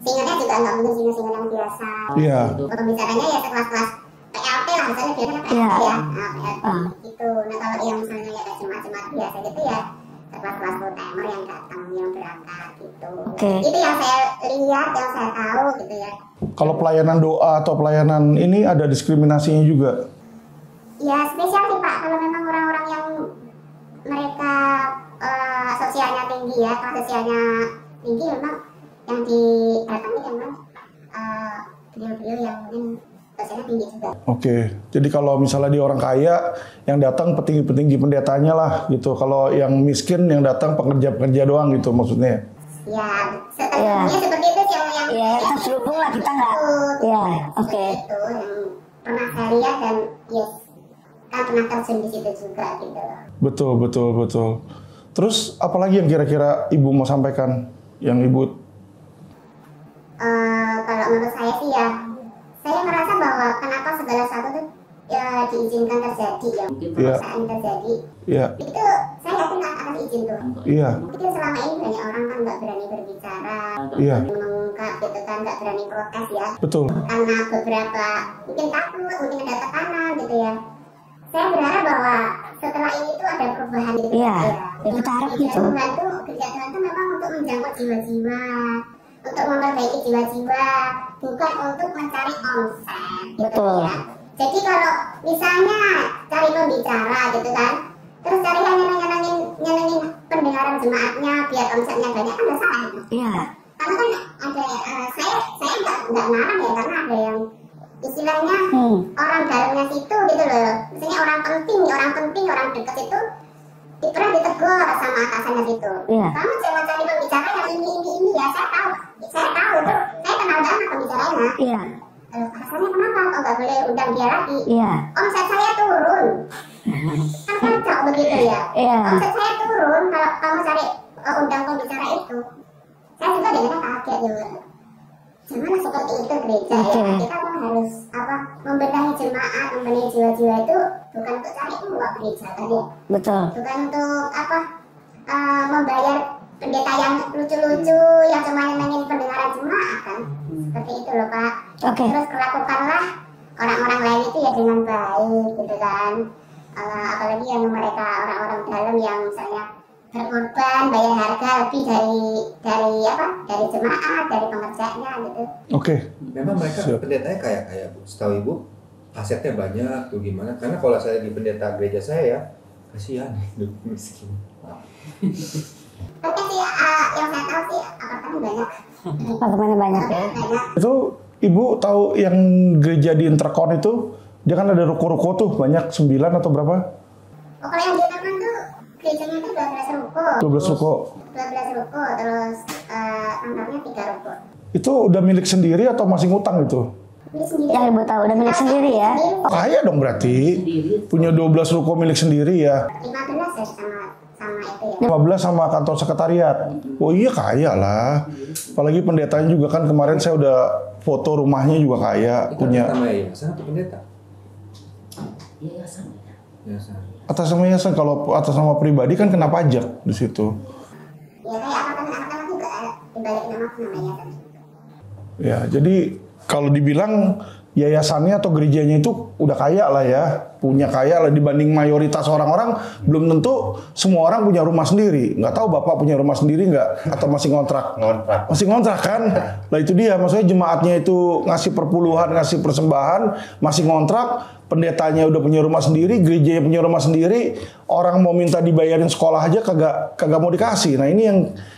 singernya juga nggak mungkin singa-singa yang biasa. Iya. Pembicaranya ya sekelas-kelas PLT lah, misalnya biasanya PLT ya. PLT gitu. Nah kalau yang misalnya ya kayak jemaat-jemaat biasa gitu ya kelas-kelas full timer yang datang, yang berangkat gitu. Itu yang saya lihat, yang saya tahu gitu ya. Kalau pelayanan doa atau pelayanan ini ada diskriminasinya juga? Ya spesial sih Pak, kalau memang orang-orang yang mereka sosialnya tinggi ya, kelas sosialnya tinggi memang yang didatangi memang beliau-beliau yang mungkin sosialnya tinggi juga. Oke, jadi kalau misalnya di orang kaya yang datang petinggi-petinggi pendetanya lah gitu. Kalau yang miskin yang datang pekerja-pekerja doang gitu maksudnya. Ya, seperti itu sih yang ya terselubung lah kita nggak. Ya, oke. Itu yang pernah saya lihat dan yes, kan pernah terjun di situ juga gitu. Betul. Terus apalagi yang kira-kira ibu mau sampaikan yang ibu? Kalau menurut saya sih ya, saya merasa bahwa kenapa segala sesuatu itu ya diizinkan terjadi ya, mungkin pemaksaan terjadi. Iya. Itu saya yakin akan izin tuh. Iya. Itu selama ini banyak orang kan nggak berani berbicara, mengungkap gitu kan, nggak berani protes ya. Betul. Karena beberapa mungkin takut, mungkin ada tekanan gitu ya. Saya berharap bahwa setelah ini tuh ada perubahan gitu. Iya. Kita harap gitu. Kerja Tuhan itu memang untuk menjangkau jiwa-jiwa, untuk memperbaiki jiwa-jiwa, bukan untuk mencari omset. Betul. Ya. Jadi kalau misalnya cari pembicara gitu kan, terus cari yang nyenengin pendengaran jemaatnya biar omsetnya banyak, kan salah itu. Iya. Karena kan ada saya nggak ngarang ya, karena ada yang istilahnya orang dalamnya situ gitu loh. Misalnya orang penting, orang dekat itu pernah ditegur sama atasannya gitu. Iya. Kamu jangan cari pembicara yang ini ya, saya tahu tuh, saya kenal banget pembicaranya. Iya. Alasannya kenapa kok nggak boleh undang dia lagi? Iya. Omset saya turun. Kan kacau begitu ya. Iya. Omset saya turun kalau kamu cari undang pembicara itu. Saya juga dengarnya kaget juga. Gimana seperti itu gereja ya? Kita harus membenahi jemaat, membenahi jiwa-jiwa itu bukan untuk cari uang gereja tadi. Betul. Bukan untuk membayar pendeta yang lucu-lucu yang cuma nyenengin pendengaran jemaat kan. Seperti itu loh Pak. Terus lakukanlah orang-orang lain itu ya dengan baik gitu kan. Apalagi yang mereka orang-orang dalam yang misalnya berkorban bayar harga lebih dari jemaat, dari pengerjanya gitu. Memang mereka pendetanya kayak Bu, setahu Ibu asetnya banyak tuh gimana? Karena kalau saya di pendeta gereja saya ya kasihan hidup miskin. Oke sih, yang saya tahu sih apartemen banyak. Apartemennya banyak ya. Itu Ibu tahu yang gereja di Intercon itu dia kan ada ruko-ruko tuh banyak 9 atau berapa? Oh, kalau yang di Intercon tuh gerejanya itu 12 ruko. 12 ruko. 12 ruko, terus kantornya 3 ruko. Itu udah milik sendiri atau masih ngutang itu? Milik sendiri. Yang Ibu tahu udah milik sendiri ya. Kaya dong berarti. Punya 12 ruko milik sendiri ya. 15 ya sama itu ya. 15 sama kantor sekretariat. Oh iya kaya lah. Apalagi pendetanya juga kan kemarin saya udah foto rumahnya juga kaya. Itu Punya nama yayasan atau pendeta? Yayasan. Yayasan. atas nama yayasan. Kalau atas nama pribadi kan kena pajak di situ. Ya kayak apartemen juga dibalik nama yayasan. Ya jadi kalau dibilang yayasannya atau gerejanya itu udah kaya lah ya, punya kaya lah dibanding mayoritas orang-orang. Belum tentu semua orang punya rumah sendiri. Nggak tahu Bapak punya rumah sendiri nggak atau masih ngontrak? Ngontrak. Masih ngontrak kan? Lah itu dia, maksudnya jemaatnya itu ngasih perpuluhan, ngasih persembahan, masih ngontrak. Pendetanya udah punya rumah sendiri, gerejanya punya rumah sendiri. Orang mau minta dibayarin sekolah aja kagak mau dikasih. Nah ini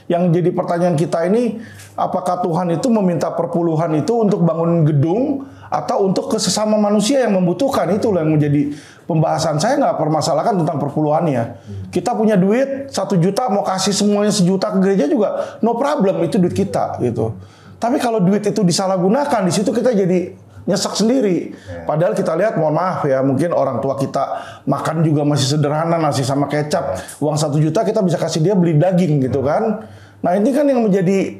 yang jadi pertanyaan kita ini, apakah Tuhan itu meminta perpuluhan itu untuk bangun gedung atau untuk ke sesama manusia yang membutuhkan? Itulah yang menjadi pembahasan. Saya nggak permasalahkan tentang perpuluhannya. Kita punya duit 1 juta mau kasih semuanya 1 juta ke gereja juga no problem, itu duit kita gitu. Tapi kalau duit itu disalahgunakan, di situ kita jadi nyesek sendiri. Padahal kita lihat, mohon maaf ya, mungkin orang tua kita makan juga masih sederhana, nasi sama kecap. Uang 1 juta kita bisa kasih dia beli daging gitu kan. Nah ini kan yang menjadi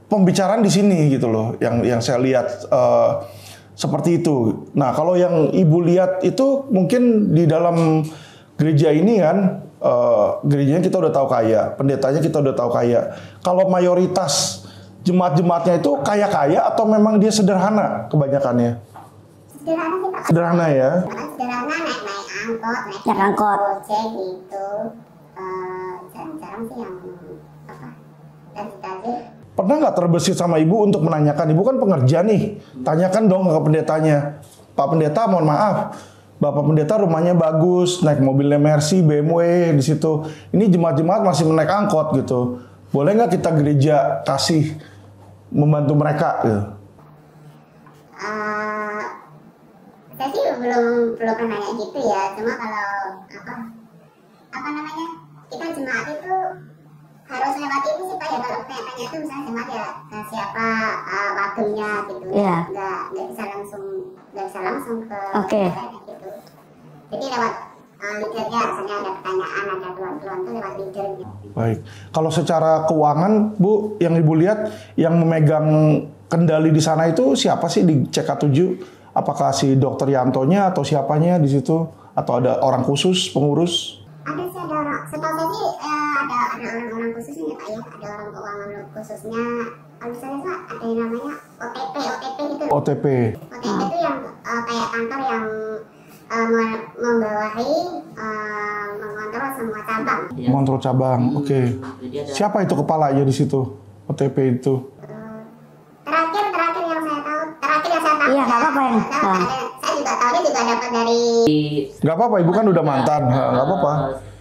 pembicaraan di sini gitu loh, yang saya lihat seperti itu. Nah kalau yang Ibu lihat itu mungkin di dalam gereja ini kan, gerejanya kita udah tahu kaya, pendetanya kita udah tahu kaya. Kalau mayoritas jemaat-jemaatnya itu kaya-kaya atau memang dia sederhana kebanyakannya? Sederhana sih Pak. Sederhana ya. Sederhana, naik angkot, Naik angkot. ojek gitu. Jarang-jarang sih yang apa? Dan tajir. Pernah nggak terbesit sama Ibu untuk menanyakan, Ibu kan pengerja nih, tanyakan dong ke pendetanya, Pak Pendeta mohon maaf, Bapak Pendeta rumahnya bagus, naik mobilnya Mercy, BMW di situ. Ini jemaat-jemaat masih menaik angkot gitu. Boleh nggak kita gereja kasih membantu mereka? Gitu? Saya sih belum pernah nanya gitu ya. Cuma kalau apa namanya, kita jemaat itu harus lewati itu sih Pak ya. Kalau tanya itu misalnya jemaat ya siapa wakilnya gitu. Iya. Nggak bisa langsung ke Oke. gitu. Jadi lewat leadernya, misalnya ada pertanyaan, ada tuan-tuan tuh lewat leader gitu. Baik. Kalau secara keuangan, Bu, yang Ibu lihat yang memegang kendali di sana itu siapa sih di CK7? Apakah si Dokter Yantonya atau siapanya di situ? Atau ada orang khusus pengurus? Ada sih, ada orang. Setahu saya sih ada orang-orang khususnya ya Pak ya. Ada orang keuangan khususnya. Kalau misalnya Pak ada yang namanya OTP gitu. OTP. OTP itu yang kayak kantor yang membawahi mengontrol semua cabang. Mengontrol cabang. Oke. Jadi ada Siapa itu kepalanya di situ? OTP itu. Terakhir yang saya tahu. Iya, nggak apa-apa yang. Saya juga tahu dia juga dapat dari. Nggak apa-apa, Ibu kan udah mantan. Nggak apa-apa.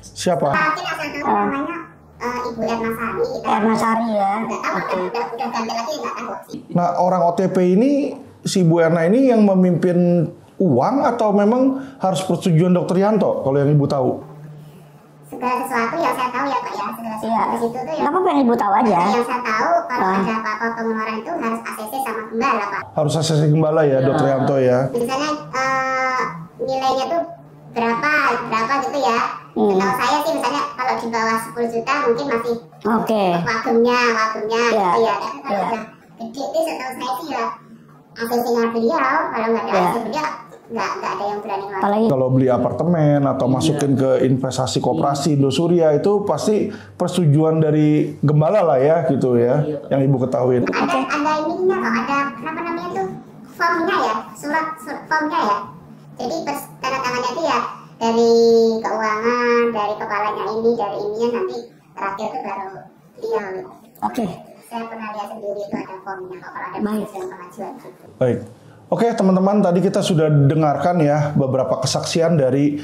Siapa? Terakhir yang saya tahu namanya Ibu Erna Sari. Erna Sari ya. Nggak tahu kan udah ganti lagi nggak tahu. Nah, orang OTP ini, si Bu Erna ini yang memimpin uang atau memang harus persetujuan Dokter Yanto? Kalau yang Ibu tahu? Segala sesuatu yang saya tahu ya Pak ya. Segala Iya. sesuatu di situ tuh Nggak apa-apa yang Ibu tahu aja. Yang saya tahu kalau ada apa-apa pengeluaran itu harus ACC sama gembala Pak. Harus asesi gembala ya, Dokter Yanto ya. Misalnya nilainya tuh berapa gitu ya. Setahu saya sih misalnya kalau di bawah 10 juta mungkin masih Oke. wagemnya Iya. gitu ya. Tapi Iya. kalau udah gede itu setahu saya sih ya ACC-nya beliau. Kalau nggak ada Iya. ACC beliau nggak ada yang berani ngeluarin. Apalagi Kalau beli apartemen atau masukin ke investasi koperasi Indosuria itu pasti persetujuan dari gembala lah ya gitu ya, yang Ibu ketahui. Ada ininya kok, ada apa namanya tuh formnya ya, surat formnya ya. Jadi tanda tangannya itu ya dari keuangan, dari kepalanya ini, dari ininya, nanti terakhir itu baru beliau. oke. Saya pernah lihat sendiri itu ada formnya kok, kalau ada Baik. pengajuan gitu. Baik. Oke teman-teman, tadi kita sudah dengarkan ya beberapa kesaksian dari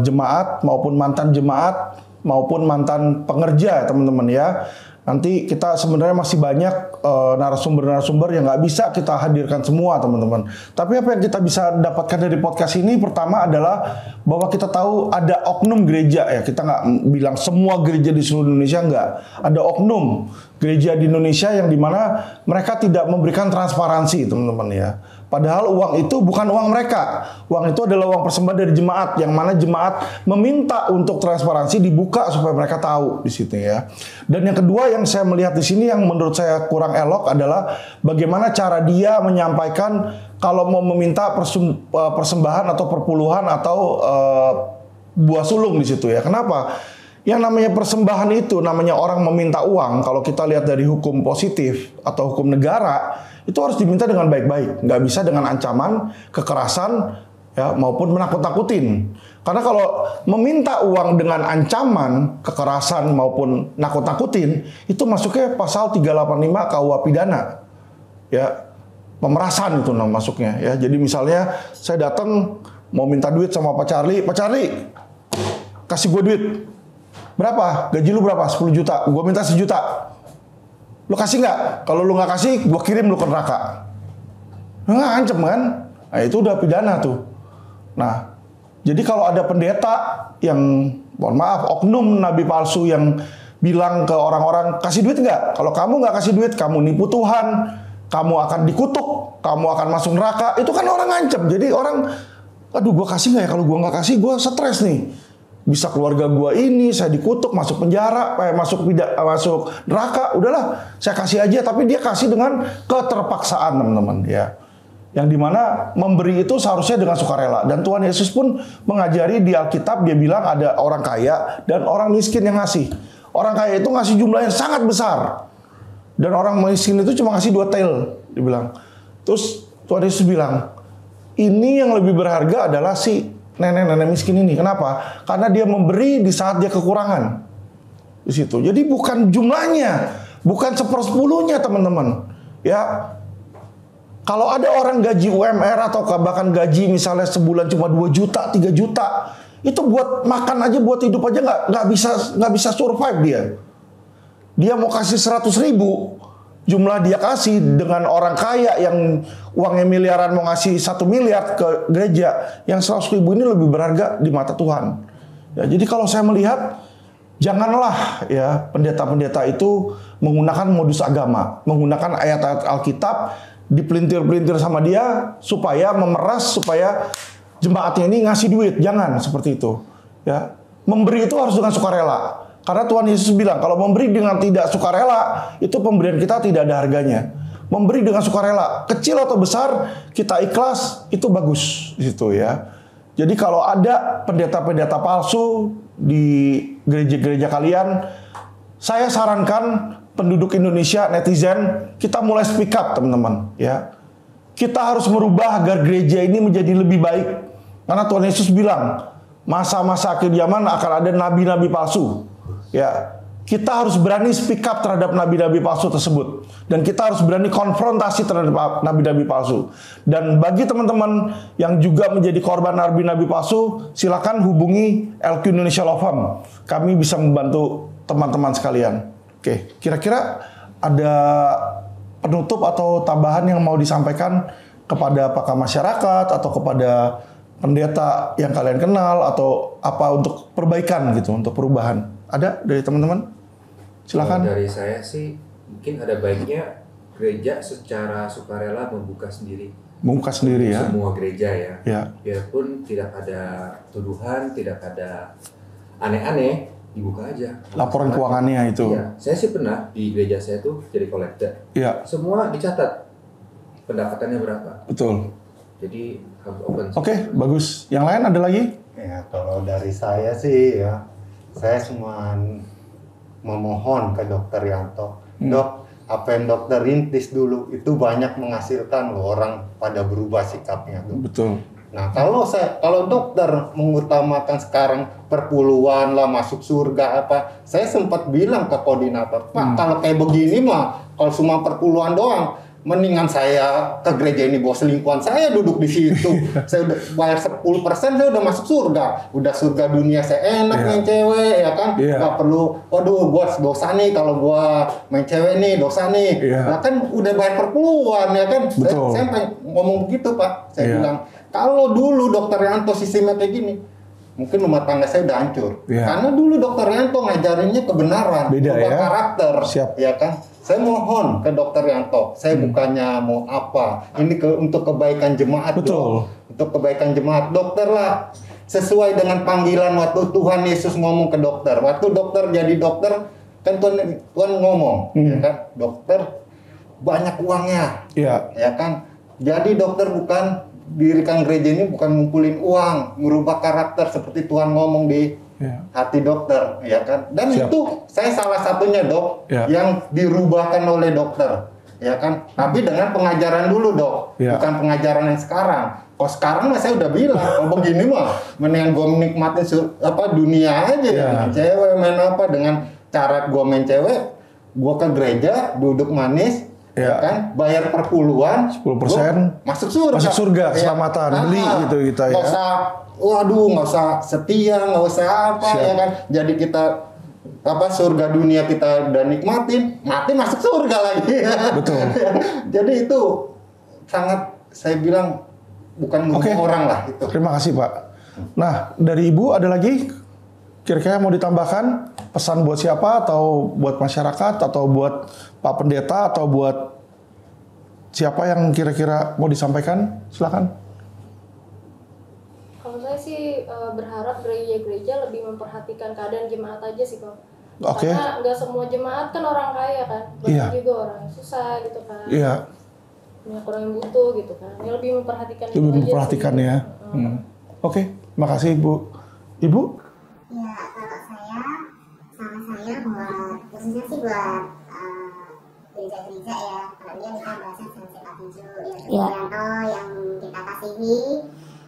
jemaat maupun mantan jemaat maupun mantan pengerja teman-teman ya. Nanti kita sebenarnya masih banyak narasumber-narasumber yang nggak bisa kita hadirkan semua teman-teman. Tapi apa yang kita bisa dapatkan dari podcast ini pertama adalah bahwa kita tahu ada oknum gereja ya. Kita nggak bilang semua gereja di seluruh Indonesia, nggak. Ada oknum gereja di Indonesia yang dimana mereka tidak memberikan transparansi teman-teman ya. Padahal uang itu bukan uang mereka. Uang itu adalah uang persembahan dari jemaat, yang mana jemaat meminta untuk transparansi dibuka supaya mereka tahu di situ ya. Dan yang kedua yang saya melihat di sini yang menurut saya kurang elok adalah bagaimana cara dia menyampaikan kalau mau meminta persembahan atau perpuluhan atau buah sulung di situ ya. Kenapa? Yang namanya persembahan itu namanya orang meminta uang. Kalau kita lihat dari hukum positif atau hukum negara, itu harus diminta dengan baik-baik, nggak bisa dengan ancaman, kekerasan, ya maupun menakut-nakutin. Karena kalau meminta uang dengan ancaman, kekerasan maupun nakut-nakutin, itu masuknya pasal 385 KUH pidana, ya pemerasan itu masuknya. Ya jadi misalnya saya datang mau minta duit sama Pak Charlie kasih gue duit. Berapa? Gaji lu berapa? 10 juta. Gue minta 1 juta. Lu kasih nggak? Kalau lu nggak kasih, gue kirim lu ke neraka. Nggak ancam kan? Nah itu udah pidana tuh. Nah, jadi kalau ada pendeta yang, mohon maaf, oknum nabi palsu yang bilang ke orang-orang, kasih duit nggak? Kalau kamu nggak kasih duit, kamu nipu Tuhan, kamu akan dikutuk, kamu akan masuk neraka. Itu kan orang ngancam. Jadi orang, aduh gue kasih nggak ya? Kalau gue nggak kasih, gue stres nih. Bisa keluarga gua ini, saya dikutuk, masuk penjara, masuk neraka, udahlah, saya kasih aja. Tapi dia kasih dengan keterpaksaan teman-teman ya. Yang dimana memberi itu seharusnya dengan sukarela. Dan Tuhan Yesus pun mengajari di Alkitab, dia bilang ada orang kaya dan orang miskin yang ngasih. Orang kaya itu ngasih jumlah yang sangat besar. Dan orang miskin itu cuma ngasih 2 tel, dia bilang. Terus Tuhan Yesus bilang, ini yang lebih berharga adalah si nenek-nenek miskin ini. Kenapa? Karena dia memberi di saat dia kekurangan. Di situ. Jadi bukan jumlahnya, bukan 1/10-nya teman-teman. Ya. Kalau ada orang gaji UMR atau bahkan gaji misalnya sebulan cuma 2 juta, 3 juta, itu buat makan aja, buat hidup aja nggak bisa survive dia. Dia mau kasih 100.000, jumlah dia kasih dengan orang kaya yang uangnya miliaran mau ngasih 1 miliar ke gereja, yang 100.000 ini lebih berharga di mata Tuhan. Ya, jadi kalau saya melihat, janganlah ya pendeta-pendeta itu menggunakan modus agama, menggunakan ayat-ayat Alkitab, dipelintir-pelintir sama dia supaya memeras, supaya jemaatnya ini ngasih duit. Jangan seperti itu. Ya, memberi itu harus dengan sukarela. Karena Tuhan Yesus bilang, kalau memberi dengan tidak sukarela, itu pemberian kita tidak ada harganya. Memberi dengan sukarela, kecil atau besar, kita ikhlas, itu bagus di situ ya. Jadi kalau ada pendeta-pendeta palsu di gereja-gereja kalian, saya sarankan penduduk Indonesia, netizen, kita mulai speak up teman-teman ya. Kita harus merubah agar gereja ini menjadi lebih baik. Karena Tuhan Yesus bilang, masa-masa akhir zaman akan ada nabi-nabi palsu. Ya, kita harus berani speak up terhadap nabi-nabi palsu tersebut. Dan kita harus berani konfrontasi terhadap nabi-nabi palsu. Dan bagi teman-teman yang juga menjadi korban nabi-nabi palsu, silakan hubungi LQ Indonesia Law Firm. Kami bisa membantu teman-teman sekalian. Oke, kira-kira ada penutup atau tambahan yang mau disampaikan kepada apakah masyarakat atau kepada pendeta yang kalian kenal atau apa untuk perbaikan gitu, untuk perubahan? Ada dari teman-teman? Silakan. Dari saya sih mungkin ada baiknya gereja secara sukarela membuka sendiri. Membuka sendiri ya. Semua gereja ya. Ya. Biarpun tidak ada tuduhan, tidak ada aneh-aneh, dibuka aja. Laporan keuangannya itu. Iya, saya sih pernah di gereja saya tuh jadi kolektor. Iya. Semua dicatat pendapatannya berapa. Betul. Jadi open. Oke, bagus. Yang lain ada lagi? Ya kalau dari saya sih ya, saya cuma memohon ke Dokter Yanto, Dok, apa yang dokter rintis dulu itu banyak menghasilkan loh, orang pada berubah sikapnya tuh. Betul. Nah kalau dokter mengutamakan sekarang perpuluhan lah masuk surga apa, saya sempat bilang ke koordinator, Pak kalau kayak begini mah kalau cuma perpuluhan doang, Mendingan saya ke gereja ini bawa selingkuhan, saya duduk di situ. Saya udah bayar 10%, saya udah masuk surga. Udah surga dunia, saya enak main cewek, ya kan? Gak perlu, waduh gua dosa nih kalau gua main cewek nih, dosa nih. Nah kan udah bayar perpuluhan, ya kan? Saya ngomong begitu Pak. Saya bilang, kalau dulu Dokter Yanto sistemnya kayak gini, mungkin rumah tangga saya udah hancur. Karena dulu Dokter Yanto ngajarinnya kebenaran, berubah karakter, ya kan? Saya mohon ke Dokter Yanto, saya bukannya mau apa, ini untuk kebaikan jemaat. Betul. Untuk kebaikan jemaat, dokter lah sesuai dengan panggilan waktu Tuhan Yesus ngomong ke dokter. Waktu dokter jadi dokter, kan Tuhan ngomong, ya kan, dokter banyak uangnya, ya kan. Jadi dokter bukan dirikan gereja ini bukan ngumpulin uang, merubah karakter seperti Tuhan ngomong di hati dokter, ya kan. Dan itu saya salah satunya Dok, yang dirubahkan oleh dokter, ya kan. Tapi dengan pengajaran dulu Dok, bukan pengajaran yang sekarang. Kalau sekarang mah saya udah bilang, kalau begini mah mendingan gue menikmati dunia aja, dengan cewek main apa, dengan cara gue main cewek, gue ke gereja duduk manis, ya kan, bayar perpuluhan 10%, masuk surga, keselamatan, beli gitu kita ya. Nggak usah setia, nggak usah apa, ya kan. Jadi kita surga dunia kita udah nikmatin, mati masuk surga lagi. Betul. Jadi itu sangat, saya bilang, bukan orang lah itu. Terima kasih Pak. Nah, dari Ibu ada lagi kira-kira mau ditambahkan pesan buat siapa, atau buat masyarakat, atau buat Pak Pendeta, atau buat siapa yang kira-kira mau disampaikan? Silakan. Kalau saya sih berharap gereja-gereja lebih memperhatikan keadaan jemaat aja sih Kok. Karena nggak semua jemaat kan orang kaya kan, banyak juga orang yang susah gitu kan. Banyak orang yang butuh gitu kan. Yang lebih memperhatikan itu memperhatikan aja sih. Oke, makasih Ibu. Ibu? Ya, kalau saya buat, khususnya sih buat gereja-gereja ya, kalau dia kita bahasnya Sunset Avenue, ya Yanto yang kita kasihi,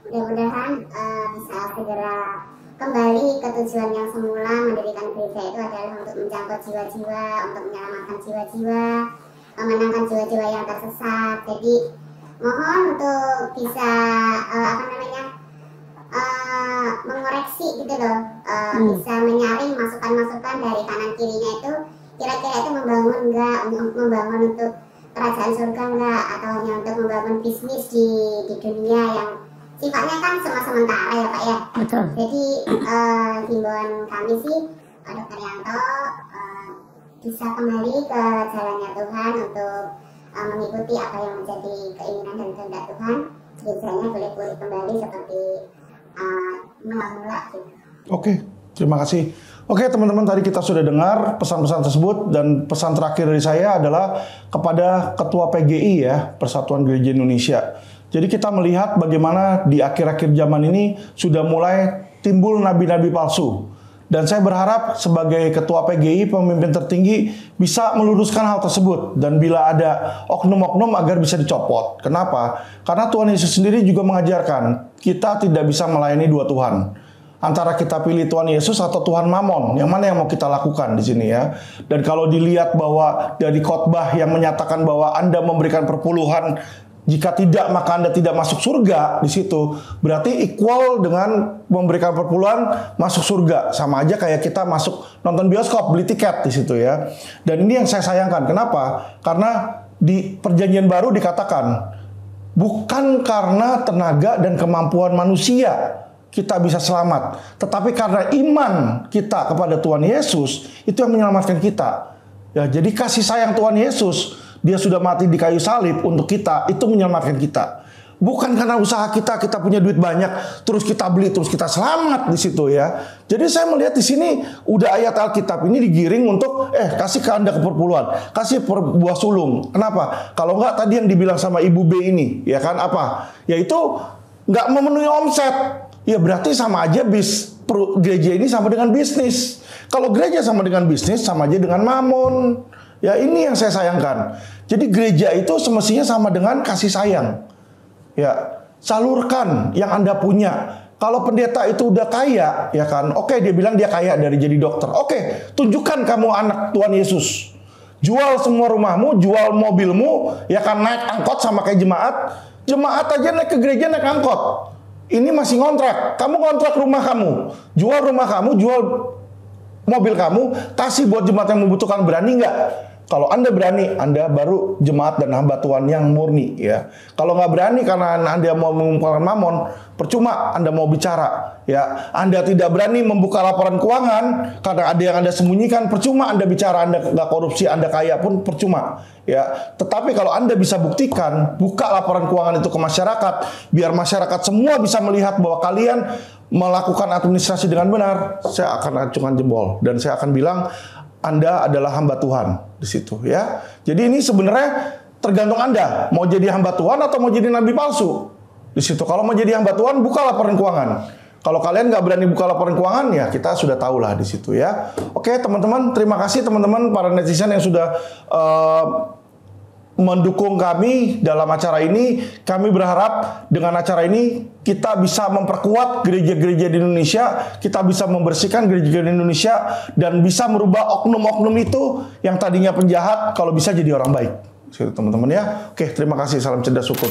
mudah-mudahan bisa segera kembali ke tujuan yang semula. Mendirikan gereja itu adalah untuk menjangkau jiwa-jiwa, untuk menyelamatkan jiwa-jiwa, memenangkan jiwa-jiwa yang tersesat. Jadi mohon untuk bisa mengoreksi gitu loh, bisa menyaring masukan-masukan dari kanan kirinya itu, kira-kira itu membangun enggak, membangun untuk kerajaan surga enggak, atau hanya untuk membangun bisnis di dunia yang sifatnya kan cuma sementara ya Pak ya. Betul. Jadi himbauan kami sih Dokter Yanto bisa kembali ke jalannya Tuhan untuk mengikuti apa yang menjadi keinginan dan kehendak Tuhan. Gerejanya boleh pulih kembali seperti mula-mula gitu. Oke, terima kasih. Oke teman-teman, tadi kita sudah dengar pesan-pesan tersebut, dan pesan terakhir dari saya adalah kepada Ketua PGI ya, Persatuan Gereja Indonesia. Jadi kita melihat bagaimana di akhir-akhir zaman ini sudah mulai timbul nabi-nabi palsu. Dan saya berharap sebagai Ketua PGI, pemimpin tertinggi, bisa meluruskan hal tersebut. Dan bila ada oknum-oknum agar bisa dicopot. Kenapa? Karena Tuhan Yesus sendiri juga mengajarkan, kita tidak bisa melayani dua Tuhan. Antara kita pilih Tuhan Yesus atau Tuhan Mamon, yang mana yang mau kita lakukan di sini ya. Dan kalau dilihat bahwa dari khotbah yang menyatakan bahwa Anda memberikan perpuluhan, jika tidak maka Anda tidak masuk surga, di situ berarti equal dengan memberikan perpuluhan masuk surga. Sama aja kayak kita masuk nonton bioskop, beli tiket di situ ya. Dan ini yang saya sayangkan. Kenapa? Karena di Perjanjian Baru dikatakan bukan karena tenaga dan kemampuan manusia kita bisa selamat, tetapi karena iman kita kepada Tuhan Yesus, itu yang menyelamatkan kita. Ya, jadi kasih sayang Tuhan Yesus, Dia sudah mati di kayu salib untuk kita, itu menyelamatkan kita. Bukan karena usaha kita punya duit banyak, terus kita beli, terus kita selamat di situ ya. Jadi saya melihat di sini udah ayat Alkitab ini digiring untuk kasih ke Anda keperpuluhan, kasih buah sulung. Kenapa? Kalau enggak tadi yang dibilang sama Ibu B ini, ya kan apa? Yaitu enggak memenuhi omset. Ya berarti sama aja gereja ini sama dengan bisnis. Kalau gereja sama dengan bisnis, sama aja dengan mamon. Ya ini yang saya sayangkan. Jadi gereja itu semestinya sama dengan kasih sayang. Ya, salurkan yang Anda punya. Kalau pendeta itu udah kaya, ya kan? Oke, dia bilang dia kaya dari jadi dokter. Oke, tunjukkan kamu anak Tuhan Yesus. Jual semua rumahmu, jual mobilmu, ya kan, naik angkot sama kayak jemaat. Jemaat aja naik ke gereja naik angkot. Ini masih ngontrak. Kamu ngontrak rumah kamu, jual rumah kamu, jual mobil kamu, kasih buat jemaat yang membutuhkan. Berani nggak? Kalau Anda berani, Anda baru jemaat dan hamba Tuhan yang murni, ya. Kalau nggak berani karena Anda mau mengumpulkan mamon, percuma Anda mau bicara, ya. Anda tidak berani membuka laporan keuangan karena ada yang Anda sembunyikan, percuma Anda bicara. Anda nggak korupsi, Anda kaya pun percuma, ya. Tetapi kalau Anda bisa buktikan, buka laporan keuangan itu ke masyarakat, biar masyarakat semua bisa melihat bahwa kalian melakukan administrasi dengan benar, saya akan acungkan jempol dan saya akan bilang Anda adalah hamba Tuhan di situ, ya. Jadi ini sebenarnya tergantung Anda mau jadi hamba Tuhan atau mau jadi nabi palsu di situ. Kalau mau jadi hamba Tuhan, buka laporan keuangan. Kalau kalian nggak berani buka laporan keuangan, ya kita sudah tahu lah di situ, ya. Oke, teman-teman, terima kasih teman-teman para netizen yang sudah mendukung kami dalam acara ini. Kami berharap dengan acara ini kita bisa memperkuat gereja-gereja di Indonesia, kita bisa membersihkan gereja-gereja di Indonesia, dan bisa merubah oknum-oknum itu yang tadinya penjahat kalau bisa jadi orang baik. Teman-teman, ya. Oke, terima kasih. Salam cerdas hukum.